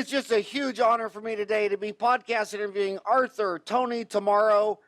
It's just a huge honor for me today to be podcast interviewing Arthur Tony Tomaro.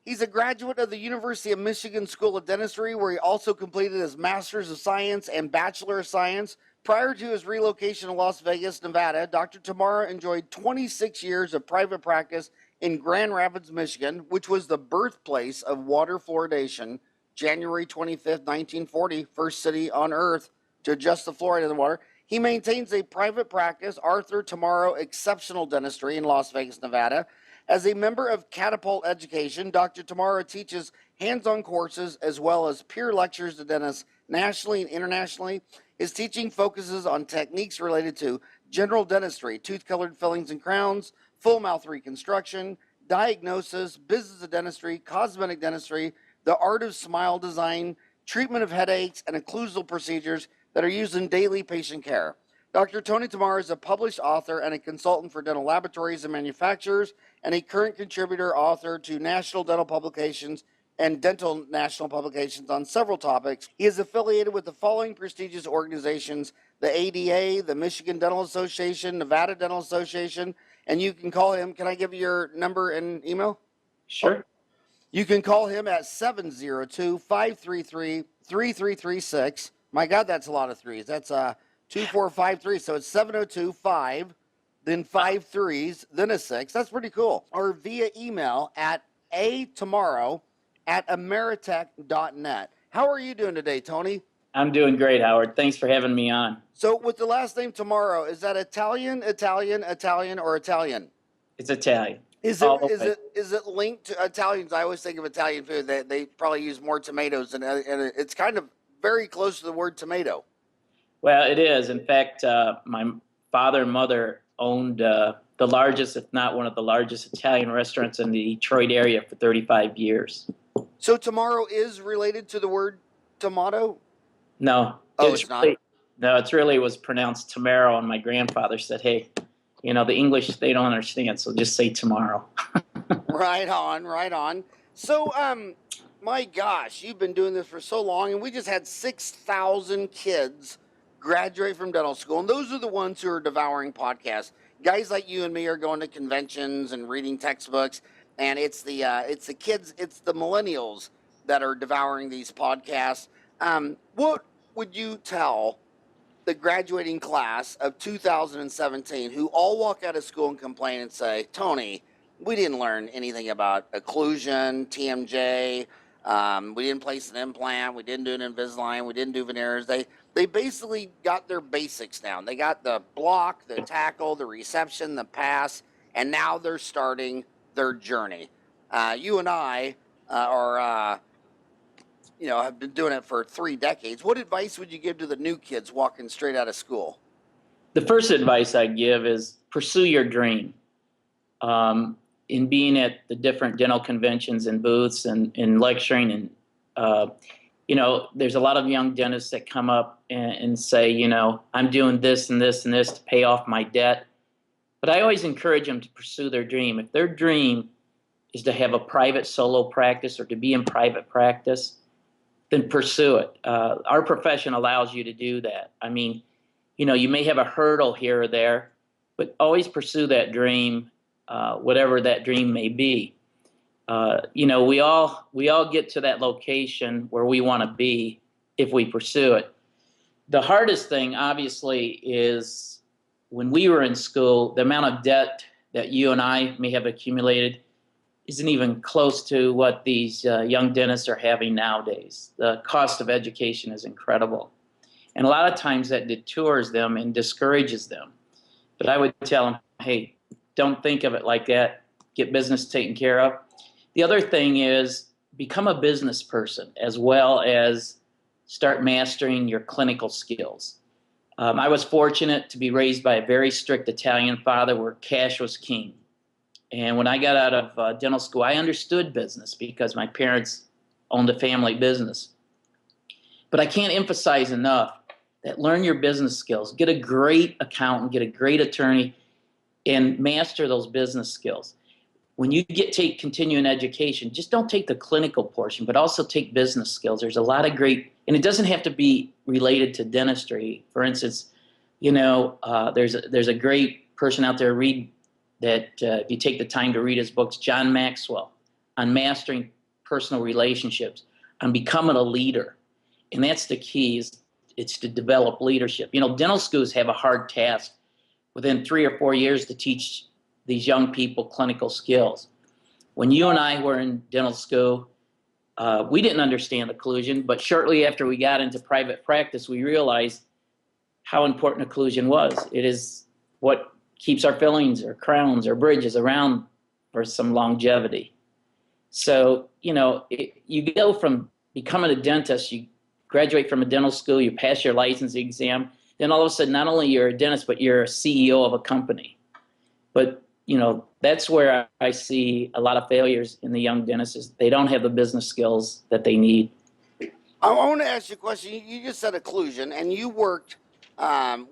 He's a graduate of the University of Michigan School of Dentistry, where he also completed his Master's of Science and Bachelor of Science. Prior to his relocation to Las Vegas, Nevada, Dr. Tomaro enjoyed 26 years of private practice in Grand Rapids, Michigan, which was the birthplace of water fluoridation. January 25th, 1940, first city on earth to adjust the fluoride in the water. He maintains a private practice, Arthur Tomaro Exceptional Dentistry in Las Vegas, Nevada. As a member of Catapult Education, Dr. Tomaro teaches hands-on courses as well as peer lectures to dentists nationally and internationally. His teaching focuses on techniques related to general dentistry, tooth-colored fillings and crowns, full mouth reconstruction, diagnosis, business of dentistry, cosmetic dentistry, the art of smile design, treatment of headaches, and occlusal procedures that are used in daily patient care. Dr. Tony Tomaro is a published author and a consultant for dental laboratories and manufacturers, and a current contributor author to national dental publications and dental national publications on several topics. He is affiliated with the following prestigious organizations: the ADA, the Michigan Dental Association, Nevada Dental Association, and you can call him. Can I give you your number and email? Sure. You can call him at 702-533-3336. My God, that's a lot of threes. That's 2453. So it's 702-5, then 5 threes, then a 6. That's pretty cool. Or via email at atomaro@ameritech.net. How are you doing today, Tony? I'm doing great, Howard. Thanks for having me on. So with the last name Tomaro, is that Italian, or Italian? It's Italian. Is it linked to Italians? I always think of Italian food. They probably use more tomatoes, and it's kind of very close to the word tomato. Well, it is. In fact, my father and mother owned the largest, if not one of the largest, Italian restaurants in the Detroit area for 35 years. So Tomaro is related to the word tomato? No. It's not? No, it really was pronounced Tomaro, and my grandfather said, hey, the English, they don't understand, so just say tomorrow. Right on. So, my gosh, you've been doing this for so long, and we just had 6,000 kids graduate from dental school, and those are the ones who are devouring podcasts. Guys like you and me are going to conventions and reading textbooks, and it's the kids, it's the millennials that are devouring these podcasts. What would you tell the graduating class of 2017 who all walk out of school and complain and say, Tony, we didn't learn anything about occlusion, TMJ, we didn't place an implant, we didn't do an Invisalign, we didn't do veneers. They basically got their basics down. They got the block, the tackle, the reception, the pass, and now they're starting their journey. You and I have been doing it for 3 decades. What advice would you give to the new kids walking straight out of school? The first advice I give is pursue your dream. In being at the different dental conventions and booths and lecturing, and there's a lot of young dentists that come up and say, I'm doing this and this and this to pay off my debt. But I always encourage them to pursue their dream. If their dream is to have a private solo practice or to be in private practice, then pursue it. Our profession allows you to do that. I mean, you may have a hurdle here or there, but always pursue that dream, whatever that dream may be. We all get to that location where we want to be if we pursue it. The hardest thing, obviously, is when we were in school, the amount of debt that you and I may have accumulated isn't even close to what these young dentists are having nowadays. The cost of education is incredible. And a lot of times that detours them and discourages them. But I would tell them, hey, don't think of it like that. Get business taken care of. The other thing is become a business person as well as start mastering your clinical skills. I was fortunate to be raised by a very strict Italian father where cash was king. And when I got out of dental school, I understood business because my parents owned a family business. But I can't emphasize enough that learn your business skills. Get a great accountant, get a great attorney, and master those business skills. When you take continuing education, just don't take the clinical portion, but also take business skills. There's a lot of great, and it doesn't have to be related to dentistry. For instance, there's a great person out there read that, if you take the time to read his books, John Maxwell, on mastering personal relationships, on becoming a leader. And that's the key, is it's to develop leadership. You know, dental schools have a hard task within 3 or 4 years to teach these young people clinical skills. When you and I were in dental school, we didn't understand occlusion, but shortly after we got into private practice, we realized how important occlusion was. It is what keeps our fillings or crowns or bridges around for some longevity. So, you know, you go from becoming a dentist, you graduate from a dental school, you pass your license exam, then all of a sudden, not only you're a dentist, but you're a CEO of a company. But, you know, that's where I see a lot of failures in the young dentists. Is they don't have the business skills that they need. I want to ask you a question. You just said occlusion, and you worked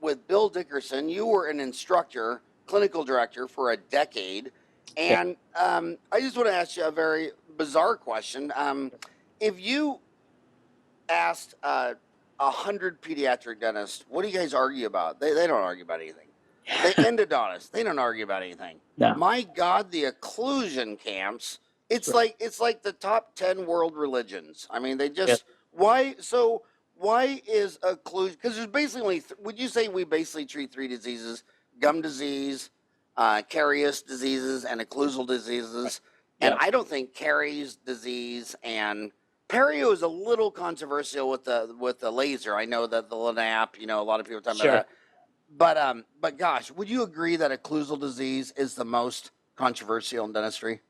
with Bill Dickerson. You were an instructor, clinical director for a decade. And I just want to ask you a very bizarre question. If you asked 100 pediatric dentists, what do you guys argue about? They don't argue about anything. The endodontists, they don't argue about anything. No. My God, the occlusion camps, it's like the top 10 world religions. I mean, they just, why is occlusion, because there's basically, would you say we basically treat 3 diseases: gum disease, caries diseases, and occlusal diseases? And I don't think caries disease and perio is a little controversial with the laser. I know that the LANAP, you know, a lot of people talking about that. But gosh, would you agree that occlusal disease is the most controversial in dentistry?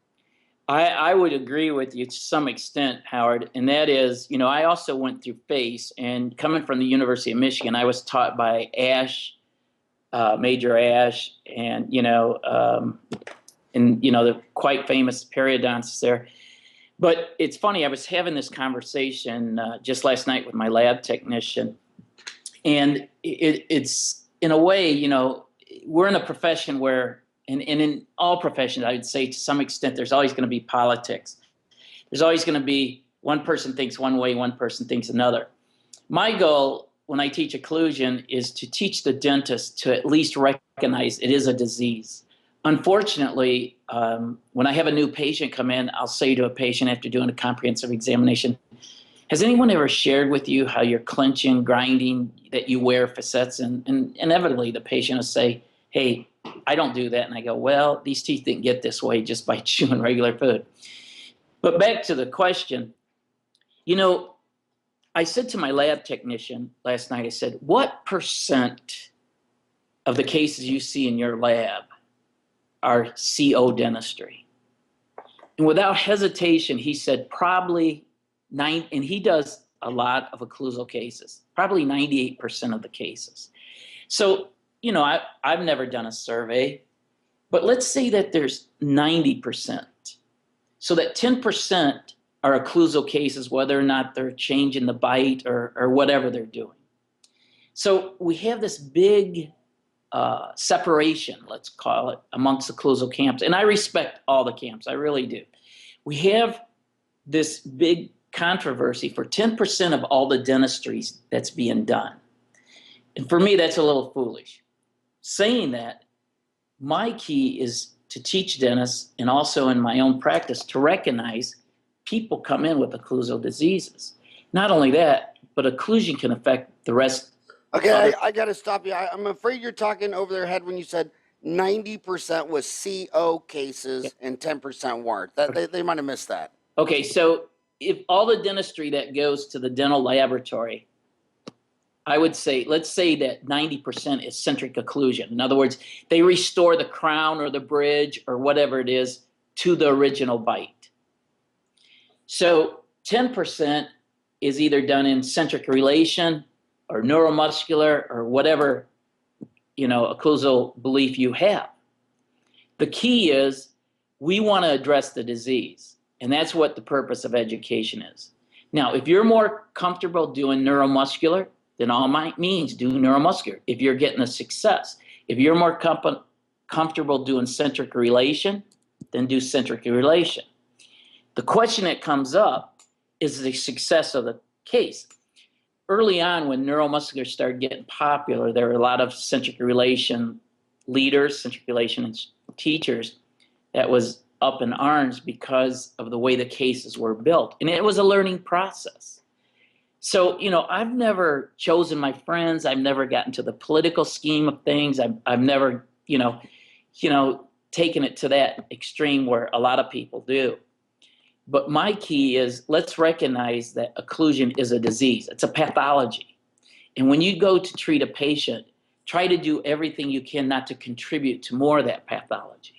I would agree with you to some extent, Howard, and that is, you know, I also went through FACE, and coming from the University of Michigan, I was taught by Ash, Major Ash, and, you know, the quite famous periodontists there. But it's funny, I was having this conversation just last night with my lab technician, and it's, in a way, you know, we're in a profession where, and in all professions, I would say to some extent, there's always going to be politics. There's always going to be one person thinks one way, one person thinks another. My goal when I teach occlusion is to teach the dentist to at least recognize it is a disease. Unfortunately, when I have a new patient come in, I'll say to a patient after doing a comprehensive examination, has anyone ever shared with you how you're clenching, grinding, that you wear facets? And inevitably the patient will say, hey, I don't do that. And I go, well, these teeth didn't get this way just by chewing regular food. But back to the question, you know, I said to my lab technician last night, I said, what % of the cases you see in your lab are CO dentistry? And without hesitation, he said probably 9, and he does a lot of occlusal cases, probably 98% of the cases. So, you know, I've never done a survey, but let's say that there's 90%. So that 10% are occlusal cases, whether or not they're changing the bite or whatever they're doing. So we have this big separation, let's call it, amongst occlusal camps. And I respect all the camps, I really do. We have this big controversy for 10% of all the dentistries that's being done. And for me, that's a little foolish. Saying that, my key is to teach dentists, and also in my own practice, to recognize people come in with occlusal diseases. Not only that, but occlusion can affect the rest. Okay, I got to stop you. I'm afraid you're talking over their head when you said 90% was CO cases and 10% weren't. They might have missed that. Okay, so if all the dentistry that goes to the dental laboratory, I would say, let's say that 90% is centric occlusion. In other words, they restore the crown or the bridge or whatever it is to the original bite. So 10% is either done in centric relation or neuromuscular or whatever, you know, occlusal belief you have. The key is we want to address the disease, and that's what the purpose of education is. Now, if you're more comfortable doing neuromuscular, then all means do neuromuscular if you're getting a success. If you're more comfortable doing centric relation, then do centric relation. The question that comes up is the success of the case. Early on, when neuromuscular started getting popular, there were a lot of centric relation leaders, centric relations teachers, that was up in arms because of the way the cases were built. And it was a learning process. So, I've never chosen my friends. I've never gotten to the political scheme of things. I've never, taken it to that extreme where a lot of people do. But my key is, let's recognize that occlusion is a disease. It's a pathology. And when you go to treat a patient, try to do everything you can not to contribute to more of that pathology.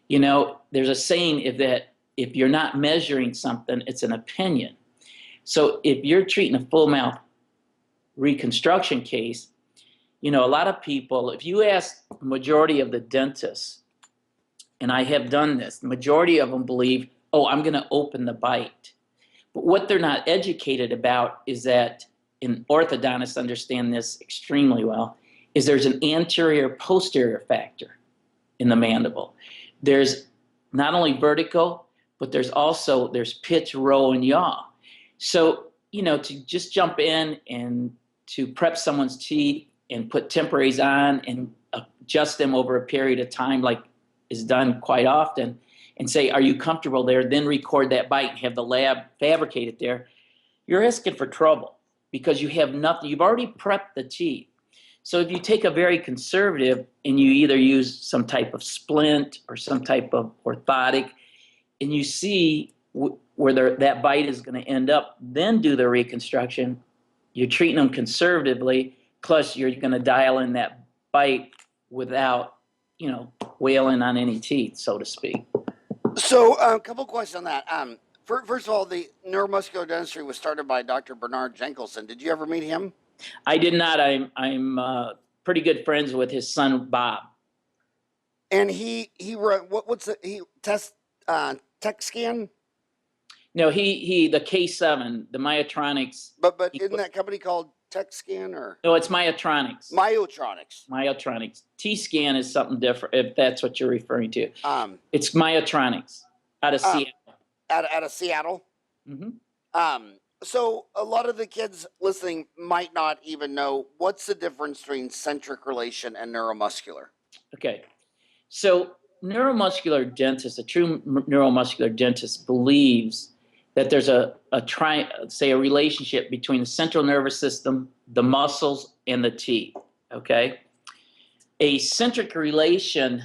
There's a saying that if you're not measuring something, it's an opinion. So if you're treating a full mouth reconstruction case, a lot of people, if you ask the majority of the dentists, and I have done this, the majority of them believe, oh, I'm going to open the bite. But what they're not educated about is that, and orthodontists understand this extremely well, is there's an anterior posterior factor in the mandible. There's not only vertical, but there's pitch, roll, and yaw. So, to just jump in and to prep someone's teeth and put temporaries on and adjust them over a period of time, like is done quite often, and say, are you comfortable there? Then record that bite and have the lab fabricate it there. You're asking for trouble because you have nothing. You've already prepped the teeth. So if you take a very conservative and you either use some type of splint or some type of orthotic, and you see where that bite is going to end up, then do the reconstruction, you're treating them conservatively, plus you're going to dial in that bite without, wailing on any teeth, so to speak. So a couple questions on that. First of all, the neuromuscular dentistry was started by Dr. Bernard Jenkelson. Did you ever meet him? I did not. I'm pretty good friends with his son, Bob. And he wrote, tech scan? No, the K7, the Myotronics. But isn't that company called Tech Scan or? No, it's Myotronics. Myotronics. T-Scan is something different, if that's what you're referring to. It's Myotronics out of Seattle. Out of Seattle? Mm-hmm. So a lot of the kids listening might not even know what's the difference between centric relation and neuromuscular. Okay. So neuromuscular dentist, a true neuromuscular dentist, believes that there's a relationship between the central nervous system, the muscles, and the teeth. Okay. A centric relation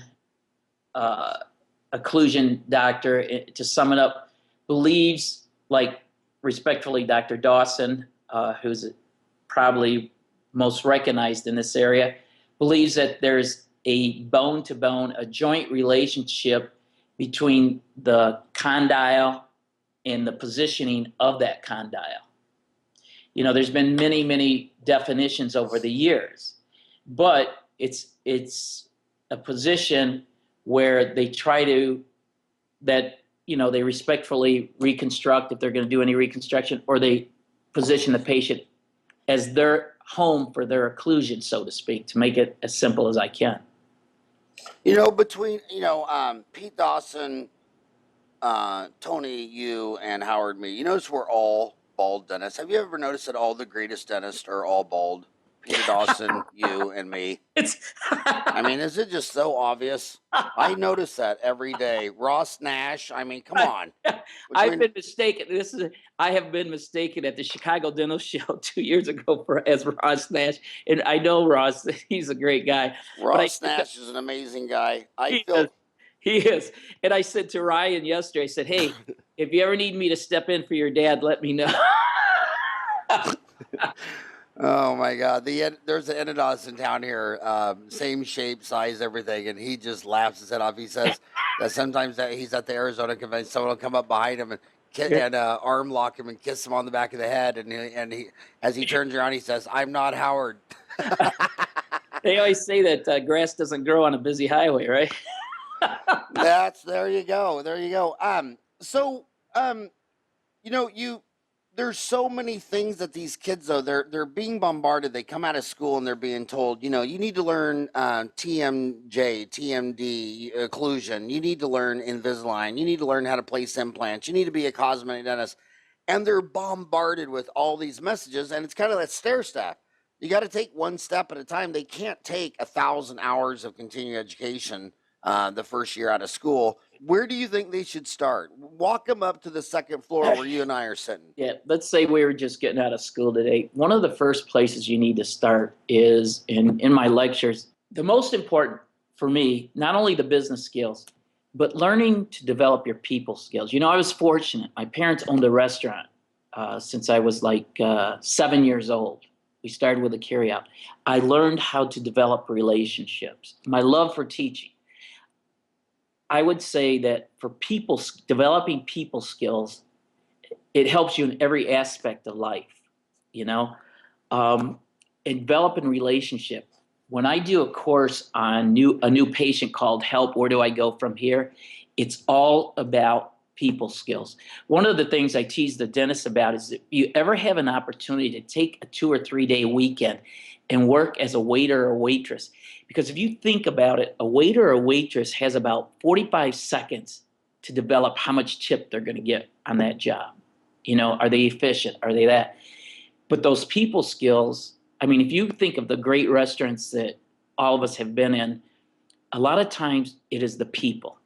occlusion doctor, to sum it up, believes, like respectfully Dr. Dawson, who's probably most recognized in this area, believes that there's a bone-to-bone, a joint relationship between the condyle and the positioning of that condyle. There's been many, many definitions over the years, but it's a position where they try to, they respectfully reconstruct if they're going to do any reconstruction, or they position the patient as their home for their occlusion, so to speak, to make it as simple as I can. Between, Pete Dawson, Tony, you, and Howard, me, you notice we're all bald dentists. Have you ever noticed that all the greatest dentists are all bald? Peter Dawson, you, and me. Is it just so obvious? I notice that every day. Ross Nash, come on. I've been mistaken. I have been mistaken at the Chicago Dental Show 2 years ago as Ross Nash, and I know Ross. He's a great guy. Ross Nash is an amazing guy. He is. And I said to Ryan yesterday, I said, hey, if you ever need me to step in for your dad, let me know. Oh my God! There's an endodontist in town here, same shape, size, everything, and he just laughs his head off. He says that sometimes that he's at the Arizona convention, someone will come up behind him and arm lock him and kiss him on the back of the head, and he as he turns around, he says, "I'm not Howard." They always say that grass doesn't grow on a busy highway, right? There you go. There's so many things that these kids, though, they're being bombarded. They come out of school and they're being told, you need to learn TMJ, TMD, occlusion. You need to learn Invisalign. You need to learn how to place implants. You need to be a cosmetic dentist. And they're bombarded with all these messages, and it's kind of that stair step. you got to take one step at a time. They can't take 1,000 hours of continuing education the first year out of school. Where do you think they should start? Walk them up to the second floor where you and I are sitting. Yeah, let's say we were just getting out of school today. One of the first places you need to start is in my lectures. The most important for me, not only the business skills, but learning to develop your people skills. You know, I was fortunate. My parents owned a restaurant since I was like 7 years old. We started with a carryout. I learned how to develop relationships. My love for teaching. I would say that for people, developing people skills, it helps you in every aspect of life, you know. And developing relationship. When I do a course on a new patient called Help, Where Do I Go From Here? It's all about people skills. One of the things I tease the dentist about is if you ever have an opportunity to take a 2 or 3 day weekend and work as a waiter or waitress, because if you think about it, a waiter or waitress has about 45 seconds to develop how much tip they're going to get on that job. You know, are they efficient? Are they that? But those people skills, I mean, if you think of the great restaurants that all of us have been in, a lot of times it is the people.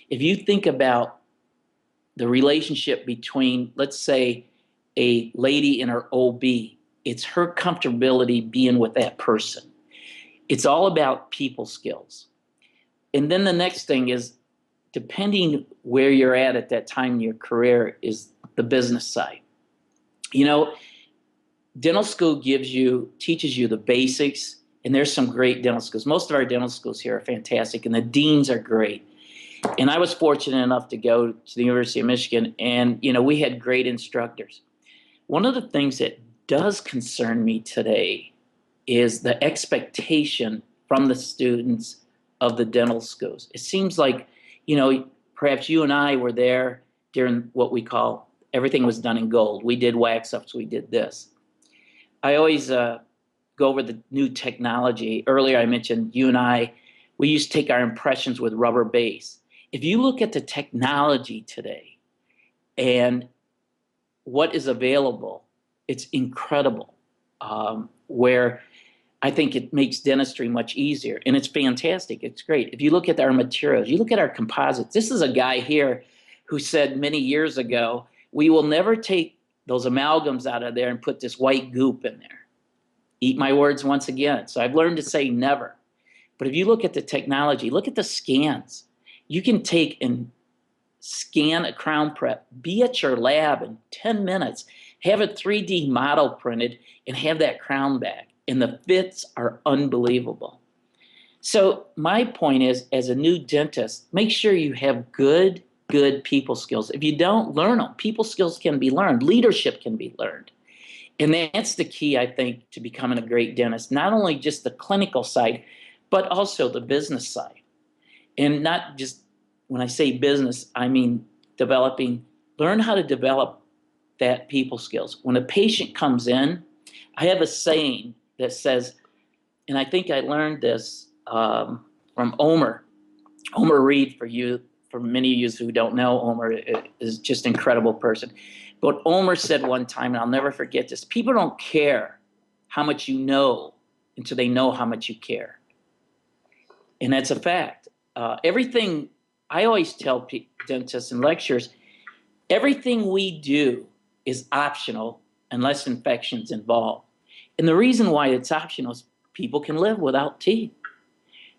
If you think about the relationship between, let's say, a lady and her OB, it's her comfortability being with that person. It's all about people skills. And then the next thing is, depending where you're at that time in your career, is the business side. You know, dental school teaches you the basics, and there's some great dental schools. Most of our dental schools here are fantastic, and the deans are great. And I was fortunate enough to go to the University of Michigan, and, you know, we had great instructors. One of the things that does concern me today is the expectation from the students of the dental schools. It seems like, you know, perhaps you and I were there during what we call everything was done in gold. We did wax ups, we did this. I always go over the new technology. Earlier I mentioned you and I, we used to take our impressions with rubber base. If you look at the technology today and what is available, it's incredible. Where I think it makes dentistry much easier, and it's fantastic. It's great. If you look at our materials, you look at our composites. This is a guy here who said many years ago, we will never take those amalgams out of there and put this white goop in there. Eat my words once again. So I've learned to say never. But if you look at the technology, look at the scans. You can take and scan a crown prep, be at your lab in 10 minutes, have a 3D model printed, and have that crown back. And the fits are unbelievable. So my point is, as a new dentist, make sure you have good people skills. If you don't, learn them. People skills can be learned. Leadership can be learned. And that's the key, I think, to becoming a great dentist. Not only just the clinical side, but also the business side. And not just, when I say business, I mean learn how to develop that people skills. When a patient comes in, I have a saying that says, and I think I learned this from Omer Reed. For many of you who don't know, Omer is just an incredible person. But Omer said one time, and I'll never forget this, people don't care how much you know until they know how much you care. And that's a fact. Everything, I always tell dentists and lecturers, everything we do is optional unless infection's involved. And the reason why it's optional is people can live without teeth.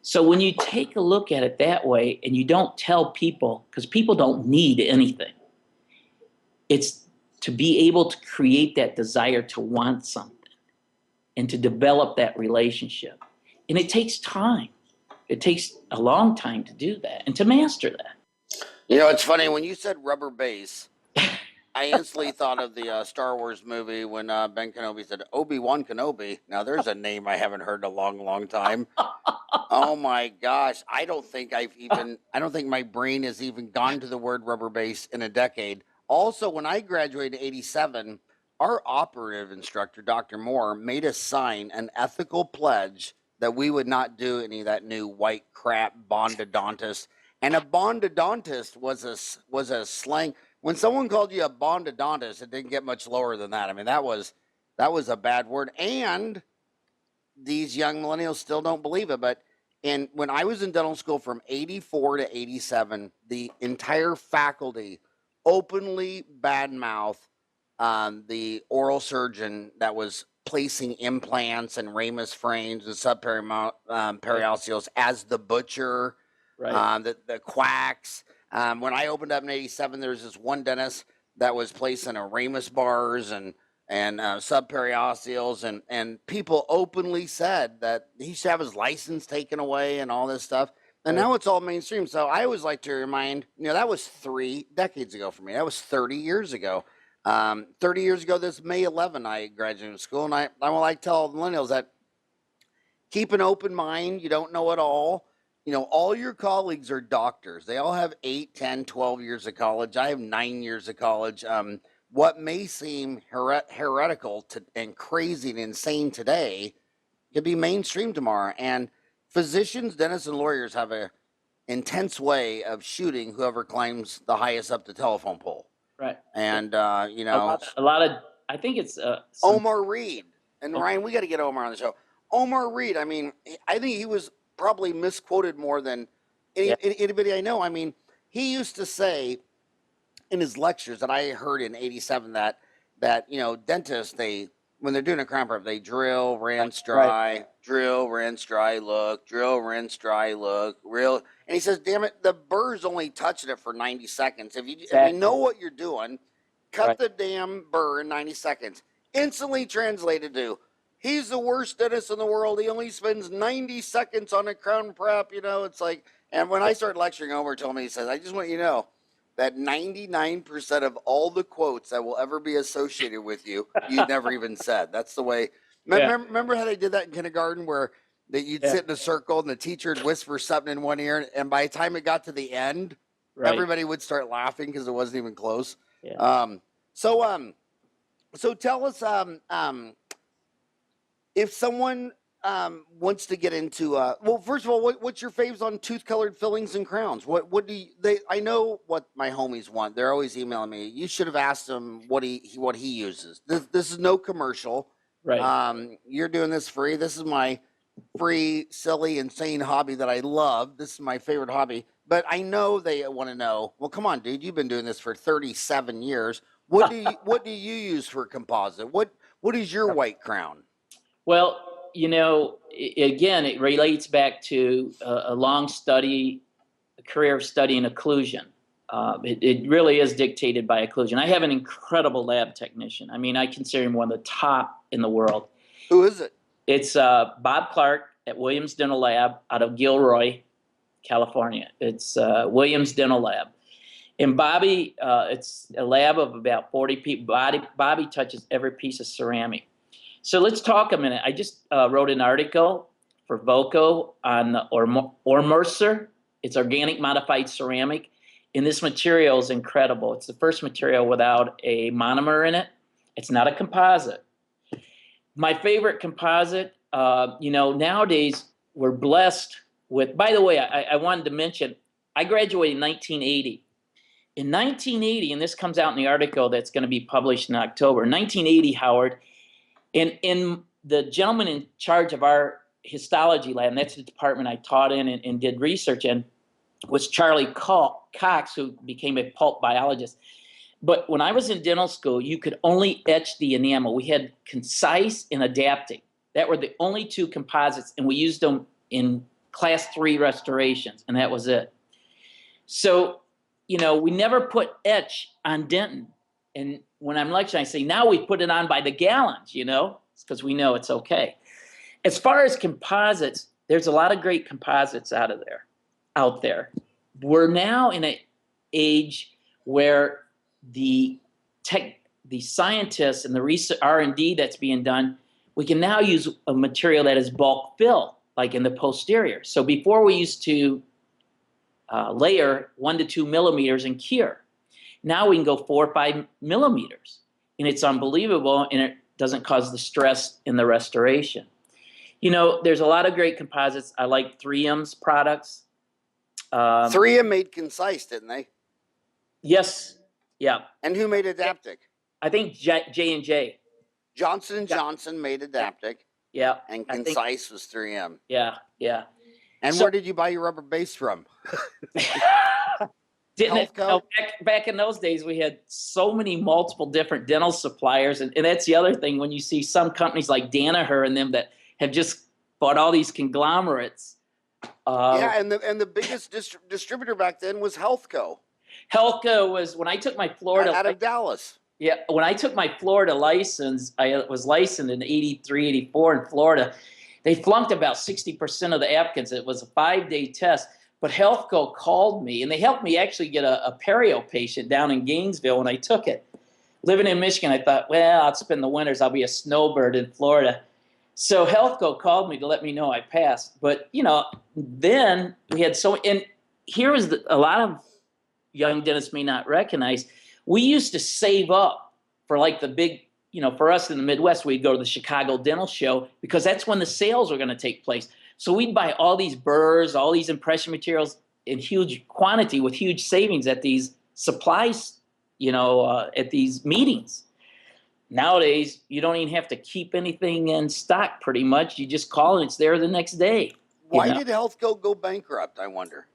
So when you take a look at it that way and you don't tell people, because people don't need anything, it's to be able to create that desire to want something and to develop that relationship. And it takes time. It takes a long time to do that and to master that. You know, it's funny, when you said rubber base, I instantly thought of the Star Wars movie when Ben Kenobi said, Obi-Wan Kenobi. Now, there's a name I haven't heard in a long time. Oh, my gosh. I don't think my brain has even gone to the word rubber base in a decade. Also, when I graduated in 87, our operative instructor, Dr. Moore, made us sign an ethical pledge that we would not do any of that new white crap bondodontist. And a bondodontist was a slang. When someone called you a bondodontist, it didn't get much lower than that. I mean, that was a bad word. And these young millennials still don't believe it, but when I was in dental school from 84 to 87, the entire faculty openly badmouth the oral surgeon that was placing implants and ramus frames and subperiosteals as the butcher, Right. the quacks. When I opened up in 87, there was this one dentist that was placing a ramus bars and subperiosteals, and people openly said that he should have his license taken away and all this stuff. And Right. now it's all mainstream. So I always like to remind, that was 3 decades ago for me. That was 30 years ago. 30 years ago, this May 11, I graduated school, and I would like to tell millennials that keep an open mind. You don't know it all. All your colleagues are doctors. They all have 8, 10, 12 years of college. I have 9 years of college. What may seem heretical and crazy and insane today could be mainstream tomorrow. And physicians, dentists, and lawyers have a intense way of shooting whoever climbs the highest up the telephone pole. Right. And A lot of I think it's Omar Reed. And Ryan, we got to get Omar on the show. Omar Reed, I mean, I think he was probably misquoted more than anybody I know. I mean, he used to say in his lectures that I heard in 87 that dentists, when they're doing a crown prep, they drill, rinse, dry, drill, rinse, dry, look, drill, rinse, dry, look, and he says, damn it, the burr's only touching it for 90 seconds. If you know what you're doing, cut the damn burr in 90 seconds. Instantly translated to, he's the worst dentist in the world. He only spends 90 seconds on a crown prep. It's like, and when I started lecturing, Omar told me, he says, I just want you to know that 99% of all the quotes that will ever be associated with you, you never even said. That's the way. Remember how they did that in kindergarten, where that you'd sit in a circle and the teacher would whisper something in one ear, and by the time it got to the end, everybody would start laughing because it wasn't even close. So tell us, if someone wants to get into, well, first of all, what's your faves on tooth-colored fillings and crowns? What do I know what my homies want. They're always emailing me. You should have asked him what he uses. This is no commercial. Right. You're doing this free. This is my free, silly, insane hobby that I love. This is my favorite hobby. But I know they want to know, well, come on, dude, you've been doing this for 37 years. What do you use for composite? What is your white crown? Well, again, it relates back to a long study, a career of studying occlusion. It really is dictated by occlusion. I have an incredible lab technician. I mean, I consider him one of the top in the world. Who is it? It's Bob Clark at Williams Dental Lab out of Gilroy, California. It's Williams Dental Lab. And Bobby, it's a lab of about 40 people. Bobby touches every piece of ceramic. So let's talk a minute. I just wrote an article for Voco on the Ormercer. It's organic modified ceramic. And this material is incredible. It's the first material without a monomer in it. It's not a composite. My favorite composite, nowadays we're blessed with, by the way, I wanted to mention, I graduated in 1980. In 1980, and this comes out in the article that's going to be published in October, 1980, Howard, in the gentleman in charge of our histology lab, and that's the department I taught in and did research in, was Charlie Cox, who became a pulp biologist. But when I was in dental school, you could only etch the enamel. We had concise and adapting. That were the only two composites, and we used them in class 3 restorations, and that was it. So, we never put etch on dentin. And when I'm lecturing, I say, now we put it on by the gallons, it's because we know it's okay. As far as composites, there's a lot of great composites out there. We're now in an age where the scientists and the research R&D that's being done, we can now use a material that is bulk fill, like in the posterior. So before we used to layer 1 to 2 millimeters and cure. Now we can go 4 or 5 millimeters, and it's unbelievable, and it doesn't cause the stress in the restoration. There's a lot of great composites. I like 3M's products. 3M made Concise, didn't they? Yes. Yeah. And who made Adaptic? I think J&J. Johnson & Johnson made Adaptic. Yeah. and I think, concise was 3M. yeah. Yeah. And So- where did you buy your rubber base from? Didn't it, Healthco? back in those days, we had so many multiple different dental suppliers. And that's the other thing when you see some companies like Danaher and them that have just bought all these conglomerates. Yeah, and the biggest distributor back then was Healthco Healthco was, when I took my Florida, out of Dallas. yeah, when I took my Florida license, I was licensed in 83, 84 in Florida. They flunked about 60% of the applicants. It was a 5-day test. But Healthco called me, and they helped me actually get a perio patient down in Gainesville when I took it. Living in Michigan, I thought, well, I'll spend the winters. I'll be a snowbird in Florida. So Healthco called me to let me know I passed. But, then we had and here was a lot of young dentists may not recognize, we used to save up for like the big, for us in the Midwest, we'd go to the Chicago Dental Show because that's when the sales were going to take place. So we'd buy all these burrs, all these impression materials in huge quantity with huge savings at these supplies, at these meetings. Nowadays, you don't even have to keep anything in stock pretty much. You just call and it's there the next day. Why did Healthco go bankrupt, I wonder?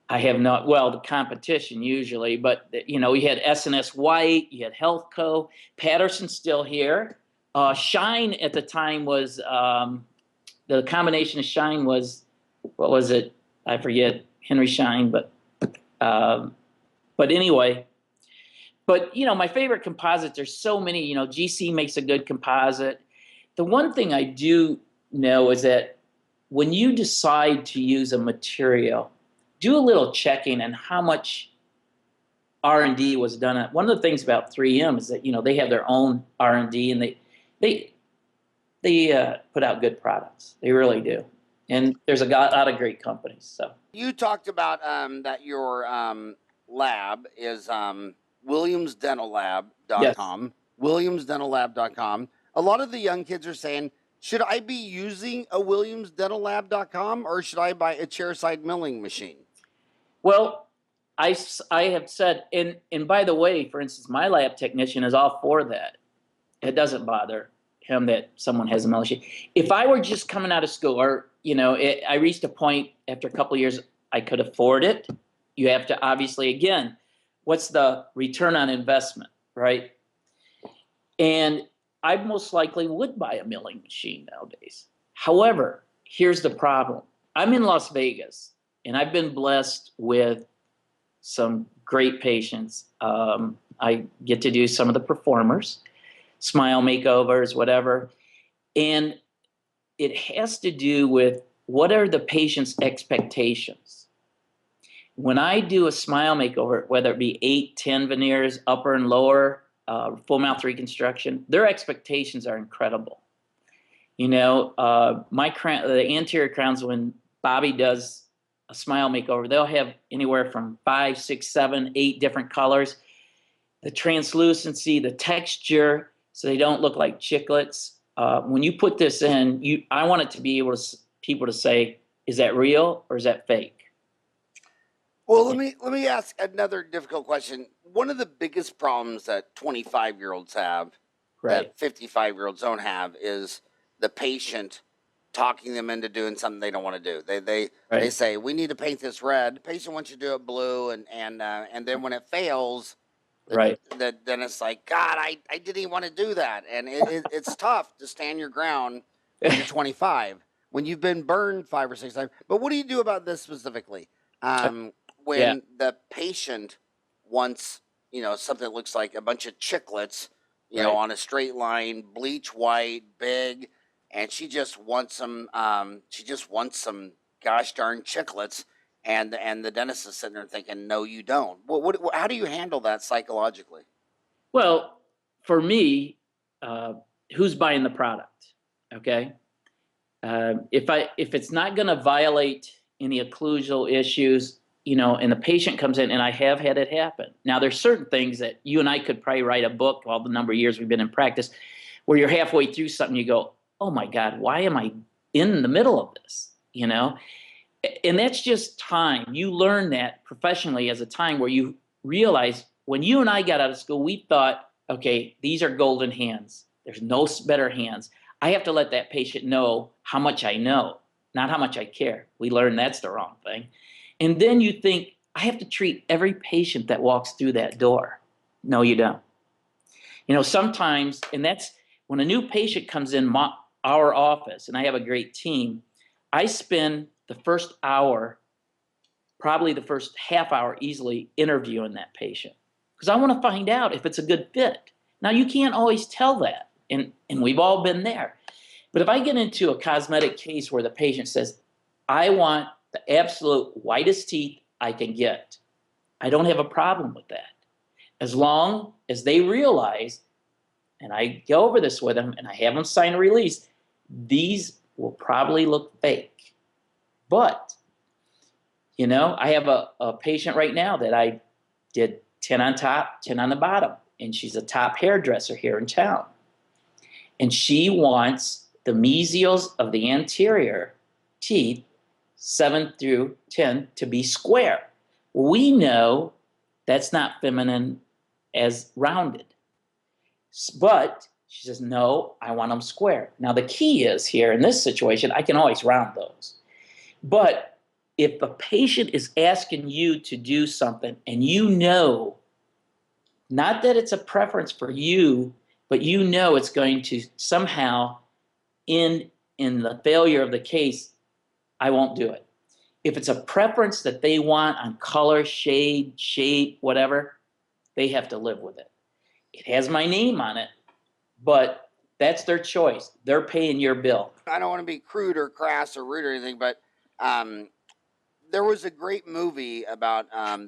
I have not, the competition usually, but, we had S&S White, you had Healthco, Patterson's still here. Shine at the time was, the combination of Shine was, what was it? I forget, Henry Shine, but anyway. But, my favorite composites, there's so many, GC makes a good composite. The one thing I do know is that when you decide to use a material, do a little checking on how much R&D was done. One of the things about 3M is that, they have their own R&D and they put out good products. They really do. And there's a lot of great companies. So you talked about that your lab is WilliamsDentalLab.com. Yes. WilliamsDentalLab.com. A lot of the young kids are saying, should I be using a WilliamsDentalLab.com or should I buy a chairside milling machine? Well, I have said, and by the way, for instance, my lab technician is all for that. It doesn't bother him that someone has a milling machine. If I were just coming out of school, or I reached a point after a couple of years I could afford it. You have to obviously, again, what's the return on investment, right? And I most likely would buy a milling machine nowadays. However, here's the problem. I'm in Las Vegas, and I've been blessed with some great patients. I get to do some of the performers, smile makeovers, whatever. And it has to do with what are the patient's expectations. When I do a smile makeover, whether it be 8, 10 veneers, upper and lower, full mouth reconstruction, their expectations are incredible. My crown, the anterior crowns, when Bobby does a smile makeover, they'll have anywhere from 5, 6, 7, 8 different colors. The translucency, the texture, so they don't look like chiclets. When you put this in, I want it to be able to people to say, is that real or is that fake? Well, let me ask another difficult question. One of the biggest problems that 25-year-olds have, right, that 55-year-olds don't have, is the patient talking them into doing something they don't want to do. They say, we need to paint this red. The patient wants you to do it blue, and then when it fails, then it's like, God, I didn't even want to do that. And it's tough to stand your ground when you're 25, when you've been burned 5 or 6 times. But what do you do about this specifically? When the patient wants, something that looks like a bunch of chiclets, on a straight line, bleach white, big, and she just wants some gosh darn chiclets, and the dentist is sitting there thinking, no, you don't. How do you handle that psychologically? Well, for me, who's buying the product? Okay, if it's not going to violate any occlusal issues, and the patient comes in, and I have had it happen. Now, there's certain things that you and I could probably write a book, all the number of years we've been in practice, where you're halfway through something, you go, oh my God, why am I in the middle of this? And that's just time. You learn that professionally as a time where you realize when you and I got out of school, we thought, okay, these are golden hands. There's no better hands. I have to let that patient know how much I know, not how much I care. We learn that's the wrong thing. And then you think, I have to treat every patient that walks through that door. No, you don't. You know, sometimes, and that's when a new patient comes in our office, and I have a great team, I spend the first hour, probably the first half hour easily interviewing that patient because I want to find out if it's a good fit. Now, you can't always tell that, and we've all been there. But if I get into a cosmetic case where the patient says, I want the absolute whitest teeth I can get, I don't have a problem with that. As long as they realize, and I go over this with them and I have them sign a release, these will probably look fake. But, you know, I have a patient right now that I did 10 on top, 10 on the bottom, and she's a top hairdresser here in town. And she wants the mesials of the anterior teeth, 7 through 10, to be square. We know that's not feminine as rounded. But she says, no, I want them square. Now, the key is here in this situation, I can always round those. But if a patient is asking you to do something and you know, not that it's a preference for you, but you know it's going to somehow end in the failure of the case, I won't do it. If it's a preference that they want on color, shade, shape, whatever, they have to live with it. It has my name on it, but that's their choice. They're paying your bill. I don't want to be crude or crass or rude or anything, but there was a great movie about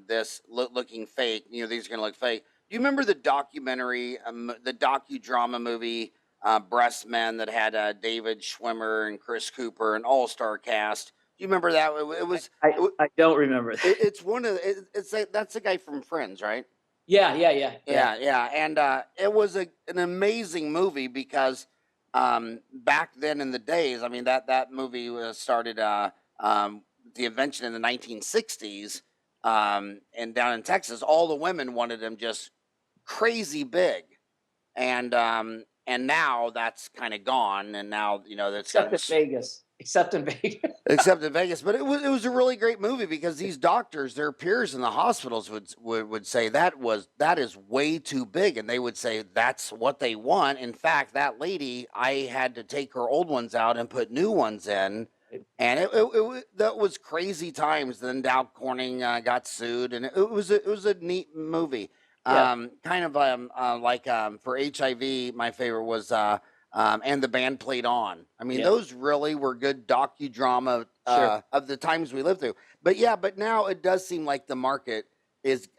this looking fake. You know, these are going to look fake. Do you remember the documentary, the docudrama movie, Breast Men, that had David Schwimmer and Chris Cooper, an all-star cast? Do you remember that? I don't remember that. It's one of that's the guy from Friends, right? Yeah. And it was an amazing movie because back then in the days, I mean, that movie was started the invention in the 1960s, and down in Texas, all the women wanted them just crazy big, and now that's kind of gone, and now, you know, that's Except in Vegas. Except in Vegas. But it was a really great movie because these doctors, their peers in the hospitals would say that is way too big, and they would say that's what they want. In fact, that lady, I had to take her old ones out and put new ones in, and that was crazy times. Then Dow Corning got sued, and it was a neat movie. Yeah. Kind of like for HIV, my favorite was. And the band played on. I mean, those really were good docudrama of the times we lived through. But now it does seem like the market is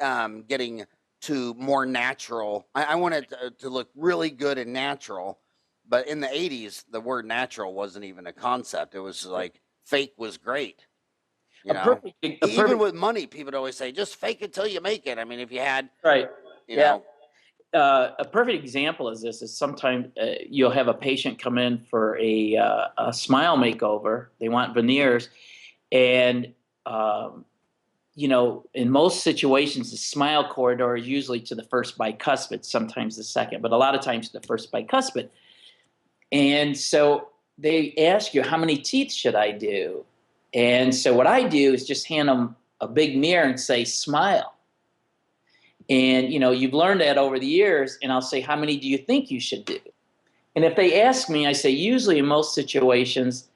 getting to more natural. I want it to look really good and natural. But in the 80s, the word natural wasn't even a concept. It was like fake was great. You know? Even with money, people would always say, just fake it till you make it. I mean, if you had, you know. A perfect example is this: is sometimes you'll have a patient come in for a smile makeover. They want veneers, and you know, in most situations, the smile corridor is usually to the first bicuspid, sometimes the second, but a lot of times the first bicuspid. And so they ask you, how many teeth should I do? And so what I do is just hand them a big mirror and say, smile. And, you know, you've learned that over the years, and I'll say, how many do you think you should do? And if they ask me, I say, usually in most situations,